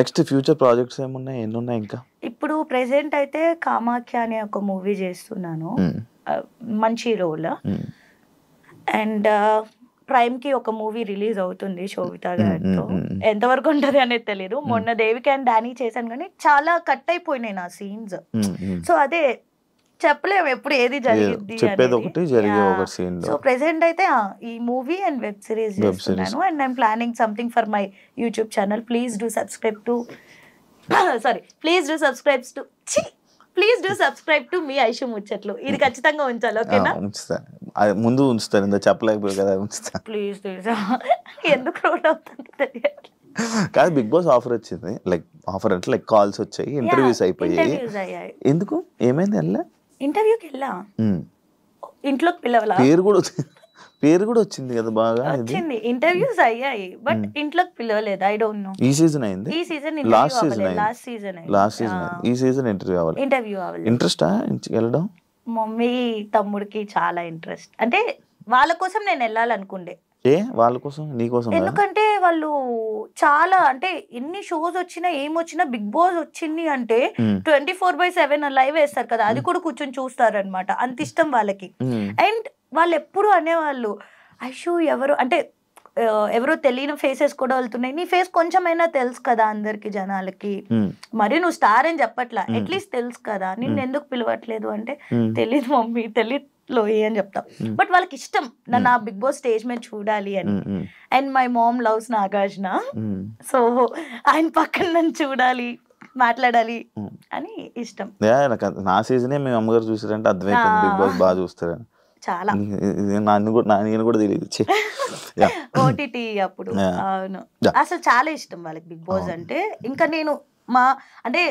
నెక్స్ట్ ఫ్యూచర్ ప్రాజెక్ట్స్ ఏమున్నాయి, ఎన్ని ఉన్నాయి ఇంకా? ఇప్పుడు ప్రెసెంట్ అయితే కామాఖ్య అనే ఒక మూవీ చేస్తున్నాను, మంచి రోల్. అండ్ ప్రైమ్ కి ఒక మూవీ రిలీజ్ అవుతుంది శోభిత గారితో, ఎంతవరకు ఉంటది అనేది తెలియదు. మొన్న దేవిక అండ్ డానీ చేశాను కానీ చాలా కట్ అయిపోయినాయి నా సీన్స్. సో అదే చెప్పలేము ఎప్పుడు ఏది జరిగింది. సో ప్రెసెంట్ అయితే ఈ మూవీ అండ్ వెబ్ సిరీస్ చేస్తున్నాను. And I'm planning something for my YouTube channel. Please do subscribe to మీ ఐషు ముచ్చట్లు. ఇది ఖచ్చితంగా ఉంచాలి, ఓకేనా? ముందు ఉంచుతాను, చెప్పలేకపోయి కదా, ఉంచుతా ప్లీజ్. ఎందుకు రోడ్ అవుతుంది తెలియదు. కాదు, బిగ్ బాస్ ఆఫర్ వచ్చింది, లైక్ ఆఫర్ అంటే లైక్ కాల్స్ వచ్చాయి, ఇంటర్వ్యూస్ అయిపోయాయి. ఎందుకు ఏమైంది? ఇంటర్వ్యూకి వెళ్ళా, ఇంట్లోకి పిలవాలా, పేరు కూడా వచ్చింది కదా, బాగా వచ్చింది, ఇంటర్వ్యూస్ అయ్యాయి, బట్ ఇంట్లోకి పిలవలేదు. I don't know. ఈ సీజన్ అయింది, ఈ సీజన్ లాస్ట్ సీజన్ ఈ సీజన్ ఇంటర్వ్యూ అవ్వాలి. ఇంట్రెస్టా వెళ్ళడం? మమ్మీ తమ్ముడికి చాలా ఇంట్రెస్ట్, అంటే వాళ్ళ కోసం నేను వెళ్ళాలనుకుండే. వాళ్ళ కోసం, నీ కోసం? ఎందుకంటే వాళ్ళు చాలా, అంటే ఎన్ని షోస్ వచ్చినా ఏమొచ్చినా బిగ్ బాస్ వచ్చింది అంటే 24/7 లైవ్ వేస్తారు కదా, అది కూడా కూర్చొని చూస్తారు అనమాట, అంత ఇష్టం వాళ్ళకి. అండ్ వాళ్ళు ఎప్పుడు అనేవాళ్ళు, ఐషు ఎవరు అంటే ఎవరో తెలియని ఫేసెస్ కూడా వెళ్తున్నాయి, నీ ఫేస్ కొంచెమైనా తెలుసు కదా అందరికి జనాలకి, మరి నువ్వు స్టార్ అని చెప్పట్లా, అట్లీస్ట్ తెలుసు కదా, నిన్ను ఎందుకు పిలవట్లేదు అంటే తెలీదు మమ్మీ, తెలీదు లోయి అని చెప్తాం. బట్ వాళ్ళకి ఇష్టం నన్ను ఆ బిగ్ బాస్ స్టేజ్ మీద చూడాలి అని. And my mom loves Nagarjuna, so ఆయన పక్కన నన్ను చూడాలి, మాట్లాడాలి అని ఇష్టం. నా సీజనే మీ అమ్మగారు చూసారంటే అర్థమైపోయింది బిగ్ బాస్ బాగా చూస్తారని. చాలా నేను కూడా తెలియదు. ఓటీటీ అప్పుడు అవును, అసలు చాలా ఇష్టం వాళ్ళకి బిగ్ బాస్ అంటే. ఇంకా నేను అంటే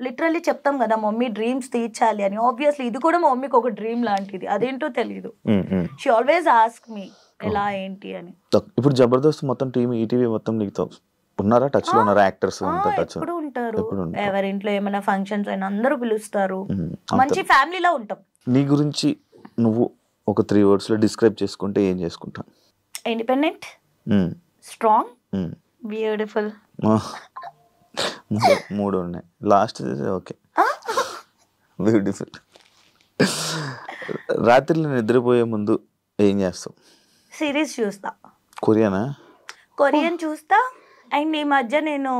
లిటరల్లీ చెప్తాం కదా మమ్మీ డ్రీమ్స్ తీర్చాలి అని, ఆబ్వియస్లీ ఇది కూడా మా మమ్మీకి ఒక డ్రీమ్ లాంటిది, అదేంటో తెలీదు. షీ ఆల్వేస్ ఆస్క్ మీ ఎలా ఏంటి అని. ఇప్పుడు జబర్దస్త్ మొత్తం టీమ్, ఈటీవీ మొత్తం నీకు ఉన్నారా, టచ్ లో ఉన్నారా యాక్టర్స్? ఎప్పుడు ఉంటారు, ఎవరింట్లో ఏమైనా ఫంక్షన్స్ అయినా అందరూ పిలుస్తారు, మంచి ఫ్యామిలీలో ఉంటాం. నీ గురించి నువ్వు ఒక 3 words లో డిస్క్రైబ్ చేసుకుంటే ఏం చేసుకుంటా? Independent, strong, beautiful. 3 ఉన్నాయి, లాస్ట్ ఓకే, బ్యూటిఫుల్. రాత్రిలో నిద్రపోయే ముందు ఏం చేస్తావు? సిరీస్ చూస్తా. కొరియన్ చూస్తా. అండ్ ఈ మధ్య నేను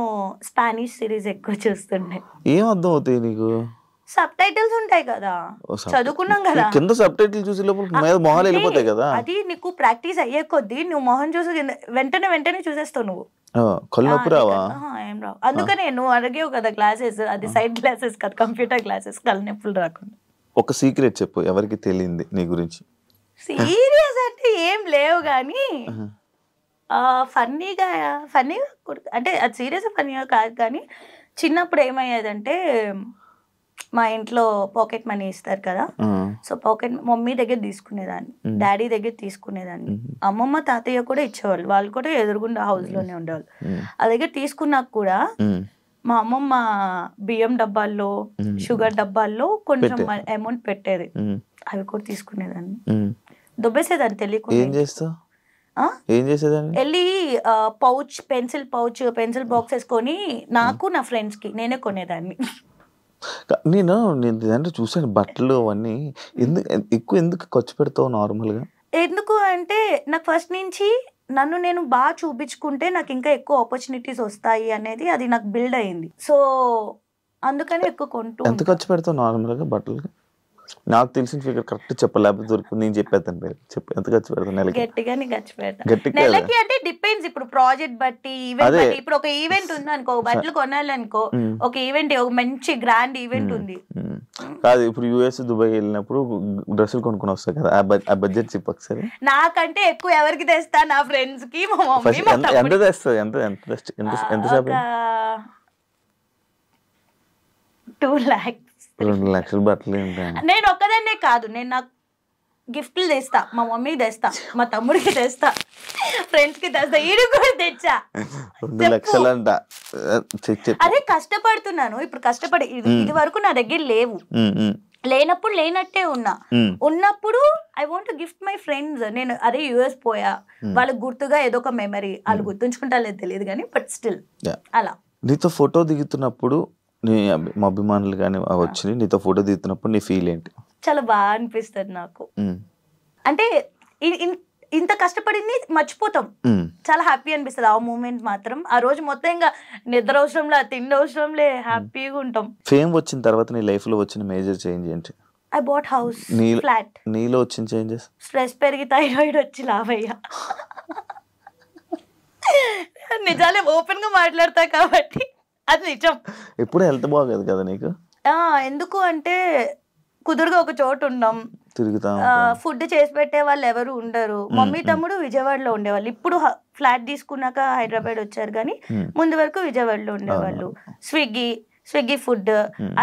స్పానిష్ సిరీస్ ఎక్కువ చూస్తుండే. ఏం అర్థం అవుతాయి నీకు? సబ్ టైటిల్స్ ఉంటాయి కదా, చదువుకున్నాం కదా. కింద సబ్ టైటిల్ చూసి లోపల మీద మొహాలు వెళ్ళిపోతాయి కదా. అది నీకు ప్రాక్టీస్ అయ్యే కొద్దీ నువ్వు మొహం చూసి వెంటనే చూసేస్తావు నువ్వు. కళ్ళు నొప్పి రావా? ఏం రావు. అందుకనే నువ్వు అడిగేవు కదా క్లాసెస్, అది సైడ్ క్లాసెస్ కదా, కంప్యూటర్ క్లాసెస్, కళ్ళు నొప్పులు రాకుండా. ఒక సీక్రెట్ చెప్పు ఎవరికి తెలియంది నీ గురించి. సీరియస్ అంటే ఏం లేవు కానీ ఫన్నీగా అంటే అది సీరియస్ ఫన్నీగా కాదు కానీ చిన్నప్పుడు ఏమయ్యేదంటే మా ఇంట్లో పాకెట్ మనీ ఇస్తారు కదా, సో పాకెట్ మమ్మీ దగ్గర తీసుకునేదాన్ని, డాడీ దగ్గర తీసుకునేదాన్ని, అమ్మమ్మ తాతయ్య కూడా ఇచ్చేవాళ్ళు, వాళ్ళు కూడా ఎదురుగుండా హౌస్ లోనే ఉండేవాళ్ళు. ఆ దగ్గర తీసుకున్నాక కూడా మా అమ్మమ్మ బియ్యం డబ్బాల్లో షుగర్ డబ్బాల్లో కొంచెం అమౌంట్ పెట్టేది, అవి కూడా తీసుకునేదాన్ని, దొబ్బేసేదాన్ని తెలియకుండా. వెళ్ళి పౌచ్ పెన్సిల్ బాక్స్ వేసుకొని నాకు నా ఫ్రెండ్స్ కి నేనే కొనేదాన్ని. నేను చూసాను బట్టలు అవన్నీ. ఎందుకు ఖర్చు పెడతావు నార్మల్గా? ఎందుకు అంటే నాకు ఫస్ట్ నుంచి నన్ను నేను బాగా చూపించుకుంటే నాకు ఇంకా ఎక్కువ ఆపర్చునిటీస్ వస్తాయి అనేది అది నాకు బిల్డ్ అయింది. సో అందుకని ఎక్కువ కొంటూ. ఎంత ఖర్చు పెడతావు నార్మల్గా బట్టలకి? నాకు తెలిసిన ఫిగర్ కరెక్ట్ చెప్పలేకపోతే దొరుకుతుంది, నేను చెప్పేస్తాను. చెప్పు ఎంత ఖర్చు పెడతాను నెలకి? గట్టిగానే ఖర్చు పెడతాను నెలకి అంటే డిపెండ్స్. ఇప్పుడు ప్రాజెక్ట్ బట్టి, ఈవెంట్ బట్టి. ఇప్పుడు ఒక ఈవెంట్ ఉంది అనుకో, బట్టలు కొనాలనుకో, ఒక ఈవెంట్, ఒక మంచి గ్రాండ్ ఈవెంట్ ఉంది కాదు. ఇప్పుడు యుఎస్ దుబాయ్ వెళ్ళినప్పుడు డ్రెస్సులు కొనుక్కొని వస్తాయి కదా, ఆ బడ్జెట్ చెప్పు ఒకసారి. నాకంటే ఎక్కువ ఎవరికి తెస్తా? నా ఫ్రెండ్స్ కి, మా మమ్మీ. ఎంత తెస్తుంది? ఎంత 2 lakhs. 2 లక్షలు బట్టలు ఉంటాయి. నేను ఒక్కదాన్నే కాదు, నేను నాకు గిఫ్ట్లు తెస్తా, మా మమ్మీకి తెస్తా, మా తమ్ముడికి తెస్తా, ఫ్రెండ్స్ కి తెస్తా, ఈడు కూడా తెచ్చా. 2 లక్షలు అంట. అదే కష్టపడుతున్నాను ఇప్పుడు, కష్టపడి ఇది వరకు నా దగ్గర లేవు, లేనప్పుడు లేనట్టే ఉన్నప్పుడు I want gift my friends. నేను అదే యుఎస్ పోయా, వాళ్ళకి గుర్తుగా ఏదో ఒక మెమరీ, వాళ్ళు గుర్తుంచుకుంటా లేదు తెలియదు కానీ, బట్ స్టిల్ అలా. నీతో ఫోటో దిగుతున్నప్పుడు నీ అభిమానులు కానీ వచ్చి నీతో ఫోటో దిగుతున్నప్పుడు నీ ఫీల్ ఏంటి? చాలా బాగా అనిపిస్తుంది నాకు. అంటే ఇంత కష్టపడింది మర్చిపోతాం, చాలా హ్యాపీ అనిపిస్తుంది ఆ మూమెంట్ మాత్రం. ఆ రోజు మొత్తం ఇంకా నిద్ర అవసరంలే, తిండి అవసరంలే, హ్యాపీగా ఉంటాం. ఫేమ్ వచ్చిన తర్వాత నీ లైఫ్ లో వచ్చిన మేజర్ చేంజ్ ఏంటి? I bought house, flat. నీలో వచ్చిన చేంజెస్? స్ట్రెస్ పెరిగి థైరాయిడ్ వచ్చి లావయ్యా. నిజాలే ఓపెన్ గా మాట్లాడతా కాబట్టి అది నిజం. ఎప్పుడు హెల్త్ బాగోదు కదా నీకు? ఎందుకు అంటే కుదురుగా ఒక చోటు ఉన్నాం, ఫుడ్ చేసి పెట్టే వాళ్ళు ఎవరు ఉండరు. మమ్మీ తమ్ముడు విజయవాడలో ఉండేవాళ్ళు, ఇప్పుడు ఫ్లాట్ తీసుకున్నాక హైదరాబాద్ వచ్చారు కానీ ముందు వరకు విజయవాడలో ఉండేవాళ్ళు. Swiggy food.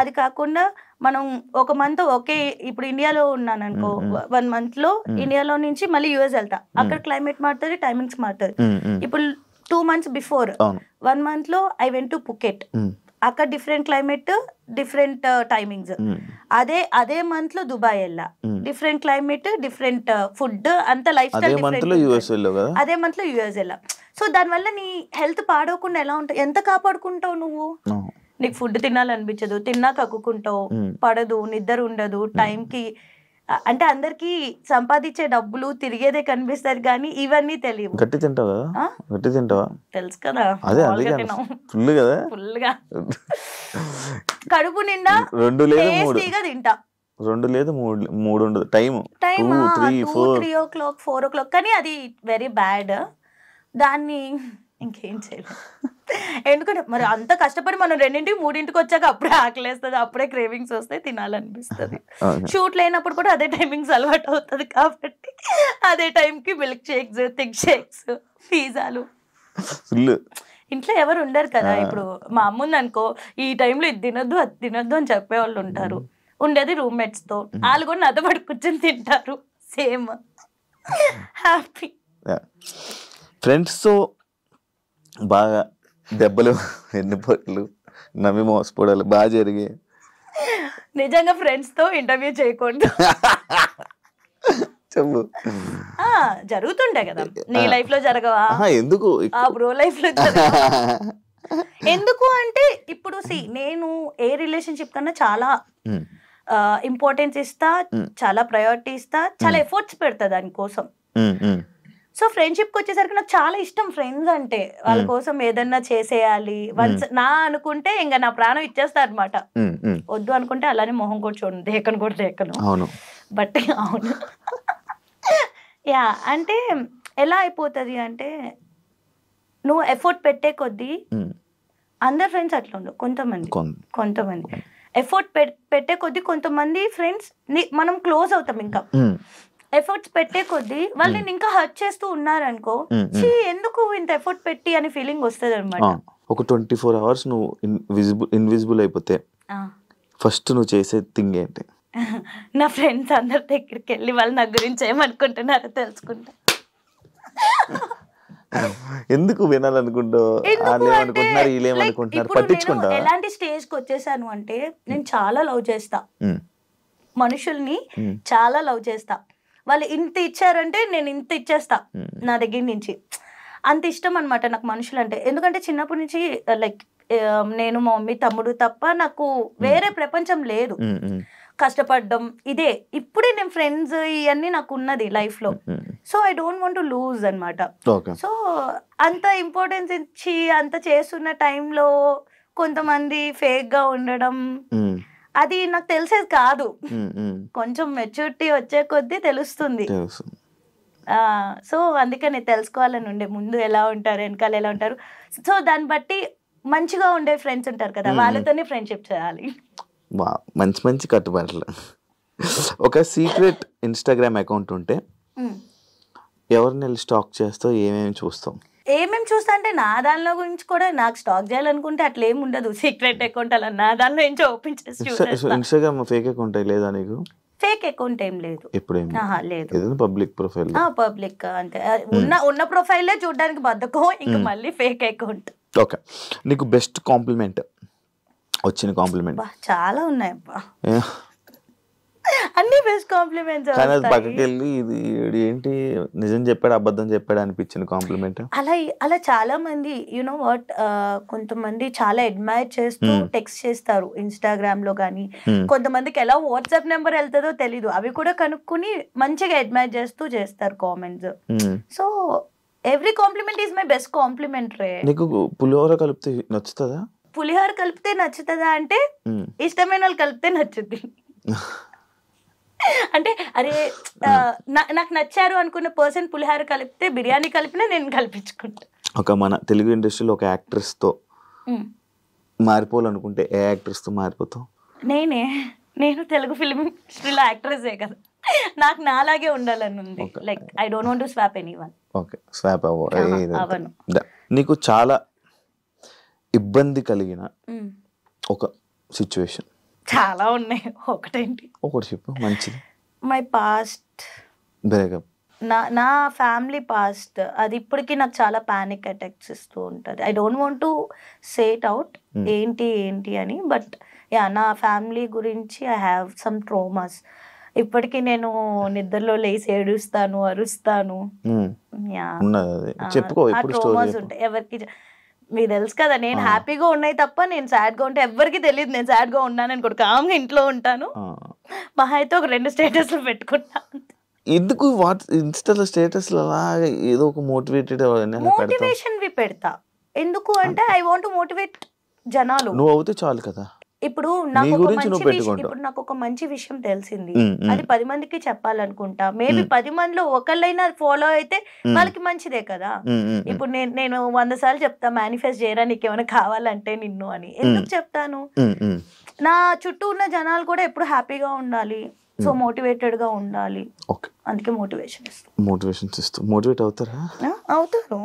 అది కాకుండా మనం ఒక మంత్ ఒకే, ఇప్పుడు ఇండియాలో ఉన్నాను అనుకో, 1 month లో ఇండియాలో నుంచి మళ్ళీ యుఎస్ వెళ్తా, అక్కడ క్లైమేట్ మారుతుంది, టైమింగ్స్ మారుతుంది. ఇప్పుడు 2 months బిఫోర్ 1 month లో ఐ వెంట్ టు పుకెట్, అక్కడ డిఫరెంట్ క్లైమేట్, డిఫరెంట్ టైమింగ్స్. అదే మంత్ లో దుబాయ్ వెళ్ళా, డిఫరెంట్ క్లైమేట్, డిఫరెంట్ ఫుడ్, అంత లైఫ్ స్టైల్ అదే మంత్ లో యుఎస్ వెళ్ళా. సో దానివల్ల నీ హెల్త్ పాడవకుండా ఎలా ఉంటావు? ఎంత కాపాడుకుంటావు నువ్వు? నీకు ఫుడ్ తినాలనిపించదు, తిన్నా కక్కుకుంటావు, పడదు, నిద్ర ఉండదు టైంకి. అంటే అందరికి సంపాదించే డబ్బులు తిరిగేదే కనిపిస్తుంది కానీ ఇవన్నీ తెలియవు. గట్టి తింటావా? గట్టి తింటావా? తెలుసు కదా, ఫుల్ గా కడుపు నిండా 2 లేదా 3 తింటా. 2 లేదా 3 ఉండదు టైం, 3 o'clock 4 o'clock. కానీ అది వెరీ బ్యాడ్, దాన్ని ఇంకేం చేయలేదు. ఎందుకంటే మరి అంత కష్టపడి మనం 2 3 వచ్చాక అప్పుడే ఆకలేస్తుంది, అప్పుడే క్రేవింగ్స్ వస్తాయి, తినాలనిపిస్తుంది. షూట్ లేనప్పుడు కూడా అదే టైమింగ్స్ అలవాటు అవుతుంది కాబట్టి అదే టైంకి మిల్క్ షేక్స్, థిక్ షేక్స్, పిజ్జాలు. ఇంట్లో ఎవరు ఉండరు కదా. ఇప్పుడు మా అమ్మ ఉంది అనుకో, ఈ టైంలో ఇది తినొద్దు అది తినొద్దు అని చెప్పేవాళ్ళు ఉంటారు. ఉండేది రూమ్మేట్స్ తో, వాళ్ళు కూడా నాతో పాటు కూర్చొని తింటారు. Same happy. ఫ్రెండ్స్ తో బాగా దెబ్బలు, ఎన్నిపోట్లు, నవ్వి మోసపోవడాలు బాగా జరిగాయి. నిజంగా ఫ్రెండ్స్ తో ఇంటర్వ్యూ చేయకూడదు చెప్పు. జరుగుతుండే కదా, నీ లైఫ్ లో జరగవా? ఎందుకు బ్రో లైఫ్ లో జరగవా? ఎందుకు అంటే ఇప్పుడు నేను ఏ రిలేషన్షిప్ కన్నా చాలా ఇంపార్టెన్స్ ఇస్తా, చాలా ప్రయారిటీ ఇస్తా, చాలా ఎఫర్ట్స్ పెడతా దానికోసం. సో ఫ్రెండ్షిప్కి వచ్చేసరికి నాకు చాలా ఇష్టం ఫ్రెండ్స్ అంటే. వాళ్ళ కోసం ఏదన్నా చేసేయాలి వన్స్ నా అనుకుంటే ఇంకా నా ప్రాణం ఇచ్చేస్తా అనమాట. వద్దు అనుకుంటే అలానే మొహం కూడా చూడండి, దేకను కూడా దేకను. బట్ అవును యా, అంటే ఎలా అయిపోతుంది అంటే నువ్వు ఎఫర్ట్ పెట్టే కొద్దీ, అందరు ఫ్రెండ్స్ అట్లా ఉండవు, కొంతమంది ఎఫర్ట్ పెట్టే కొద్దీ కొంతమంది ఫ్రెండ్స్ మనం క్లోజ్ అవుతాం, ఇంకా ఎఫర్ట్స్ పెట్టే కొద్దీ వాళ్ళు నేను ఇంకా హర్ట్ చేస్తూ ఉన్నారనుకో, ఎందుకు ఇంత ఎఫర్ట్ పెట్టి అని ఫీలింగ్ వస్తుంది అనమాట. ఒక 24 hours నువ్వు ఇన్విజిబుల్ అయిపోతే ఫస్ట్ నువ్వు చేసే థింగ్ ఏంటి? నా ఫ్రెండ్స్ అందరి దగ్గరికి వెళ్ళి వాళ్ళు నా గురించి ఏమనుకుంటున్నారో తెలుసుకుంటా. ఎందుకు వినాలనుకుంటావు? ఎలాంటి స్టేజ్ కి వచ్చేసాను అంటే నేను చాలా లవ్ చేస్తా, మనుషుల్ని చాలా లవ్ చేస్తా. వాళ్ళు ఇంత ఇచ్చారంటే నేను ఇంత ఇచ్చేస్తా నా దగ్గర నుంచి. అంత ఇష్టం అనమాట నాకు మనుషులు అంటే. ఎందుకంటే చిన్నప్పటి నుంచి లైక్ నేను మా మమ్మీ తమ్ముడు తప్ప నాకు వేరే ప్రపంచం లేదు. కష్టపడ్డం ఇదే. ఇప్పుడే నేను ఫ్రెండ్స్ ఇవన్నీ నాకు ఉన్నది లైఫ్ లో. So I don't want to lose అనమాట. సో అంత ఇంపార్టెన్స్ ఇచ్చి అంత చేస్తున్న టైంలో కొంతమంది ఫేక్ గా ఉండడం, అది నాకు తెలిసేది కాదు. కొంచెం మెచ్యూరిటీ వచ్చే కొద్దీ తెలుస్తుంది. సో అందుకే నేను తెలుసుకోవాలని ఉండే, ముందు ఎలా ఉంటారు, వెనకాల ఎలా ఉంటారు. సో దాన్ని బట్టి మంచిగా ఉండే ఫ్రెండ్స్ ఉంటారు కదా, వాళ్ళతోనే ఫ్రెండ్షిప్ చేయాలి. మంచి మంచి కట్టుబాట్లు. ఒక సీక్రెట్ ఇన్స్టాగ్రామ్ అకౌంట్ ఉంటే ఎవరిని స్టాక్ చేస్తావు, ఏమేమి చూస్తావు? ఏమేమి చూస్తా అంటే నా దానిలో గురించి కూడా నాకు స్టాక్ చేయాలనుకుంటే అట్లా ఏమి ఉండదు. సీక్రెట్ అకౌంట్ అలా నా దానిలో నుంచి ఓపెన్ చేసి ఇన్స్టాగ్రామ్ ఫేక్ అకౌంట్ లేదా నీకు? ఫేక్ అకౌంట్ ఏం లేదు, లేదు. పబ్లిక్ ప్రొఫైల్, పబ్లిక్ అంటే ఉన్న ప్రొఫైలే చూడడానికి బద్దకం, ఇంకా మళ్ళీ ఫేక్ అకౌంట్. ఓకే, నీకు బెస్ట్ కాంప్లిమెంట్ వచ్చిన కాంప్లిమెంట్? చాలా ఉన్నాయి అబ్బా, అన్ని బెస్ట్ కాంప్లిమెంట్స్. పక్కకి వెళ్ళి ఇది ఏంటి నిజం చెప్పాడు అబద్ధం చెప్పాడు అనిపించిన కాంప్లిమెంట్? అలా చాలా మంది యునో వాట్, కొంతమంది చాలా అడ్మైర్ చేస్తూ టెక్స్ట్ చేస్తారు ఇన్స్టాగ్రామ్ లో కానీ. కొంతమందికి ఎలా వాట్సాప్ నెంబర్ వెళ్తుందో తెలీదు, అవి కూడా కనుక్కుని మంచిగా అడ్మైర్ చేస్తూ చేస్తారు comments. So every compliment is my best compliment రే. నీకు పులిహోర కలిపితే నచ్చుతుందా? పులిహోర కలిపితే నచ్చుతుందా అంటే ఇష్టమైన వాళ్ళు కలిపితే నచ్చుద్ది. అంటే అరే నాకు నచ్చారు అనుకున్న పర్సన్ పులిహోర కలిపితే బిర్యానీ కలిపినా నేను కల్పించుకుంటా. ఒక మన తెలుగు ఇండస్ట్రీలో ఒక యాక్ట్రెస్ తో మారిపోవాలనుకుంటే ఏ యాక్ట్రెస్ తో మారిపోతావు? నేను తెలుగు ఫిల్మ్ ఇండస్ట్రీలో యాక్ట్రెసే కదా, నాకు నాలాగే ఉండాలని ఉంది. Like I don't want to swap anyone. Okay, swap అవ్వను. నీకు చాలా ఇబ్బంది కలిగిన ఒక సిచ్యువేషన్? చాలా ఉన్నాయి, ఒకటేంటి ఒకటి చెప్పు మంచిది. మై పాస్ట్ బ్రేకప్, నా ఫ్యామిలీ పాస్ట్, అది ఇప్పటికీ నాకు చాలా పానిక్ అటాక్స్ ఇస్తూ ఉంటుంది. I don't want to say it out ఏంటి అని, బట్ యా నా ఫ్యామిలీ గురించి ఐ హ్యావ్ సమ్ ట్రోమాస్. ఇప్పటికీ నేను నిద్రలో లేసి ఏడుస్తాను, అరుస్తాను. ట్రోమాస్ ఉంటాయి ఎవరికి, మీకు తెలుసు కదా. నేను హ్యాపీగా ఉన్నాయి తప్ప నేను సాడ్ గా ఉంటే ఎవరికి తెలియదు నేను సాడ్ గా ఉన్నాను అనుకోడు. కామ్గా ఇంట్లో ఉంటాను, మహా అయితే ఒక 2 స్టేటస్లు పెట్టుకుంటాను. ఎందుకు ఇన్స్టాలో స్టేటస్ ఏదో ఒక మోటివేషన్ పెడతా. ఎందుకు అంటే ఐ వాంట్ టు మోటివేట్ జనాలు. నువ్వు అవుతే చాలు కదా. ఇప్పుడు నాకు ఒక మంచి విషయం తెలిసింది, అది 10 మందికి చెప్పాలనుకుంటా. మేబీ 10 మందిలో ఒకళ్ళైనా ఫాలో అయితే వాళ్ళకి మంచిదే కదా. ఇప్పుడు నేను 100 సార్లు చెప్తా మేనిఫెస్ట్ చేయరా నీకు ఏమైనా కావాలంటే నిన్ను అని. ఎందుకు చెప్తాను? నా చుట్టూ ఉన్న జనాలు కూడా ఎప్పుడు హ్యాపీగా ఉండాలి, సో మోటివేటెడ్ గా ఉండాలి. అందుకే మోటివేషన్ ఇస్తాను. మోటివేట్ అవుతారా? అవుతారు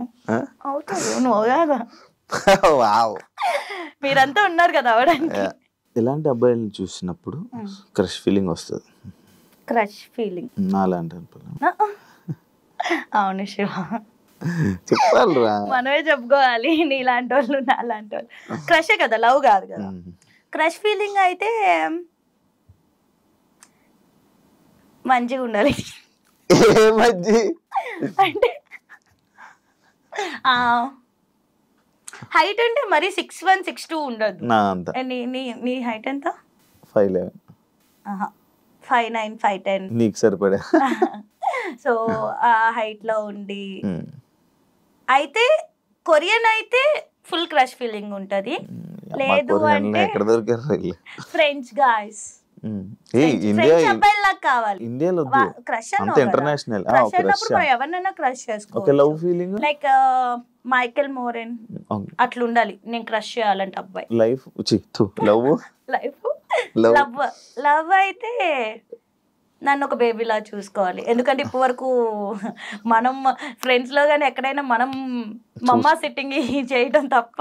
నువ్వు కాదా, మీరంతా ఉన్నారు కదా అవడానికి. ఎలాంటి అబ్బాయిలను చూసినప్పుడు క్రష్ ఫీలింగ్ వస్తుంది? క్రష్ ఫీలింగ్ నాలాంటి అవును శివ, చెప్పాలిరా, మనమే చెప్పుకోవాలి. నీలాంటి వాళ్ళు నాలాంటి వాళ్ళు క్రషే కదా, లవ్ కాదు కదా. క్రష్ ఫీలింగ్ అయితే మంచిగా ఉండాలి. అంటే హైట్ అంటే మరి 6'1", 6'2" ఉండదు. నీ హైట్ ఎంత? 5'11", 5'9", 5'10". నీకు సరిపడా సో ఆ హైట్ లో ఉండి అయితే కొరియన్ అయితే ఫుల్ క్రష్ ఫీలింగ్ ఉంటది. లేదు అంటే ఎక్కడ దొరికారు ఫ్రెంచ్ గాయ్స్, ఇండియా అబ్బాయిలా కావాలి. ఇండియాలో క్రష్ ఇంటర్నేషనల్ క్రష్ అన్నప్పుడు మనం ఎవరినైనా క్రష్ చేసుకోవచ్చు. లవ్ ఫీలింగ్ లైక్ మైకెల్ మోరెన్ అట్లా ఉండాలి. నేను క్రష్ చేయాలంటే అబ్బాయి. Life love life love love అయితే నన్ను ఒక బేబీలా చూసుకోవాలి. ఎందుకంటే ఇప్పటి వరకు మనం ఫ్రెండ్స్ లో కానీ ఎక్కడైనా మనం మమ్మా సిట్టింగ్ చేయడం తప్ప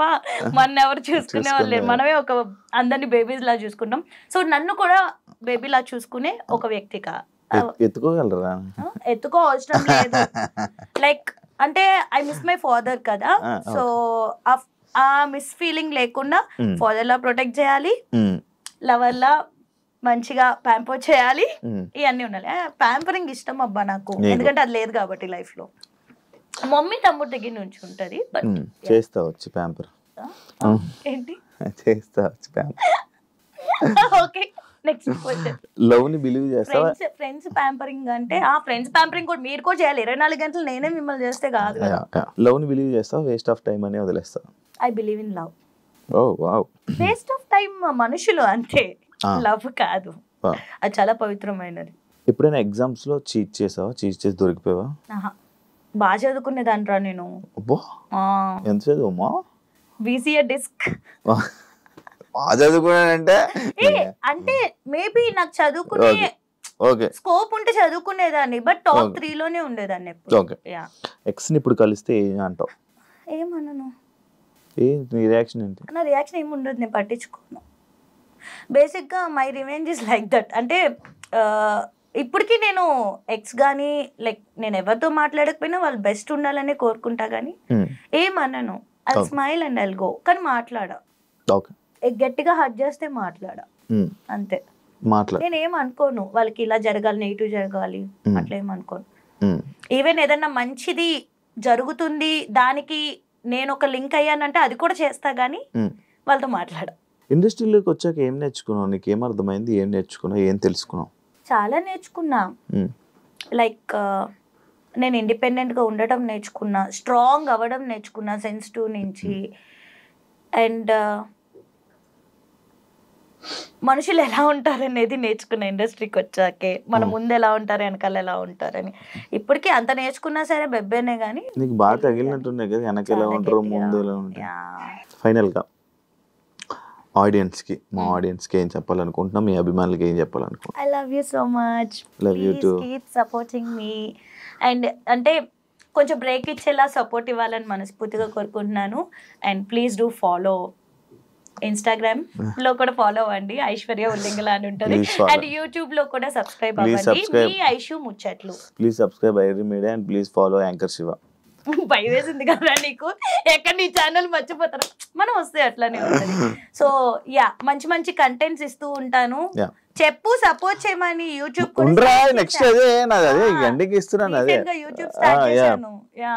మన ఎవరు చూసుకునే వాళ్ళు. మనమే ఒక అందరినీ బేబీస్ లా చూసుకుంటాం. సో నన్ను కూడా బేబీలా చూసుకునే ఒక వ్యక్తిగా ఎత్తుకోగలరా? ఎత్తుకో అవసరం లేదు. లైక్ అంటే ఐ మిస్ మై ఫాదర్ కదా, సో ఆ మిస్ ఫీలింగ్ లేకుండా ఫాదర్ లా ప్రొటెక్ట్ చేయాలి, లవర్ లా మంచిగా ప్యాంపర్ చేయాలి, ఇవన్నీ ఉండాలి. ప్యాంపరింగ్ ఇష్టం అబ్బా నాకు, ఎందుకంటే అది లేదు కాబట్టి లైఫ్ లో. మమ్మీ తమ్ముడు దగ్గర నుంచి ఉంటది. చేస్తా వచ్చి ప్యాంపర్ ఏంటి చేస్తా వచ్చి pamper. Okay next question. Love ని బిలీవ్ చేస్తావా? ఫ్రెండ్స్ ప్యాంపరింగ్ అంటే ఫ్రెండ్స్ ప్యాంపరింగ్ కూడా మీరు కూడా చేయాలి. 24 గంటలు నేనే మిమ్మల్ని చేస్తే కాదు కదా. లవ్ ని బిలీవ్ చేస్తావా? వేస్ట్ ఆఫ్ టైం అని వదిలేస్తా? I believe in love. Oh wow. Waste of time మనుషులు అంతే, లవ్ కాదు. అది చాలా పవిత్రమైనది. ఎప్పుడైనా ఎగ్జామ్స్ లో చీట్ చేసావా? చీట్ చేసి దొరికిపోయావా? బాగా చదువుకునేదాన్రా నేను. ఎంత చదువుమా? BCA disc. బాగా చదువుకున్నానంటే అంటే మేబీ నాకు చదువుకునే స్కోప్ ఉంటే చదువుకునేదాన్ని, బట్ టాప్ 3 లోనే ఉండేదాన్ని ఎప్పుడు. ఎక్స్ ని ఇప్పుడు కలిస్తే ఏం అంటావు? ఏమన్నాను? నీ రియాక్షన్ ఏంటి? నా రియాక్షన్ ఏమి ఉండదు, నేను పట్టించుకోను. బేసిక్గా my revenge is like that. అంటే ఇప్పటికీ నేను ఎక్స్ కానీ లైక్ నేను ఎవరితో మాట్లాడకపోయినా వాళ్ళు బెస్ట్ ఉండాలని కోరుకుంటా కానీ ఏమన్నాను. I smile and I'll go. కానీ మాట్లాడా, గట్టిగా హర్ట్ చేస్తే మాట్లాడా అంతే. నేను ఏం అనుకోను వాళ్ళకి ఇలా జరగాలి, నెగిటివ్ జరగాలి అట్లా ఏమనుకోను. ఈవెన్ ఏదన్నా మంచిది జరుగుతుంది దానికి నేను ఒక లింక్ అయ్యానంటే అది కూడా చేస్తా కానీ వాళ్ళతో మాట్లాడా. ఇండస్ట్రీలోకి వచ్చాక ఏం నేర్చుకున్నావు? నీకు ఏం అర్థమైంది? ఏం నేర్చుకున్నావు? ఏం తెలుసుకున్నావు? చాలా నేర్చుకున్నా. లైక్ నేను ఇండిపెండెంట్గా ఉండటం నేర్చుకున్నా, స్ట్రాంగ్ అవ్వడం నేర్చుకున్నా సెన్సిటివ్ నుంచి. అండ్ మనుషులు ఎలా ఉంటారు అనేది నేర్చుకున్నా ఇండస్ట్రీకి వచ్చాకే. మన ముందు ఎలా ఉంటారు, వెనకాల ఎలా ఉంటారని. ఇప్పటికీ అంత నేర్చుకున్నా సరే బెబ్బేనే కానీ నీకు బాగా తగిలినట్టున్నాయి కదా, వెనక ఎలా ఉంటారు, ముందు ఎలా ఉంటారు. ఫైనల్గా ఆడియన్స్కి, మా ఆడియన్స్కి ఏం చెప్పాలనుకుంటున్నా? మీ అభిమానులకి ఏం చెప్పాలనుకుంటున్నా? I love you so much. Love you too. Keep supporting me. And అంటే కొంచెం బ్రేక్ ఇచ్చేలా సపోర్ట్ ఇవ్వాలని మనస్ఫూర్తిగా కోరుకుంటున్నాను. And please do follow Instagram లో కూడా ఫాలో అవ్వండి, ఐశ్వర్య ఉల్లింగల అని ఉంటుంది. అండ్ యూట్యూబ్ లో కూడా సబ్స్క్రైబ్ అవ్వండి, మీ ఐషు ముచ్చట్లు. Please subscribe ఐరీ media and please follow anchor Shiva. భయ వేసింది కదా నీకు, ఎక్కడ నీ ఛానల్ మర్చిపోతారు, మనం వస్తే అట్లానే ఉంటుంది. సో యా, మంచి మంచి కంటెంట్స్ ఇస్తూ ఉంటాను. చెప్పు సపోర్ట్ చేయమని. యూట్యూబ్ నెక్స్ట్ అదే నాది, అదే గంటకి ఇస్తున్నాను, అదే యూట్యూబ్ స్టార్ట్ చేశాను. యా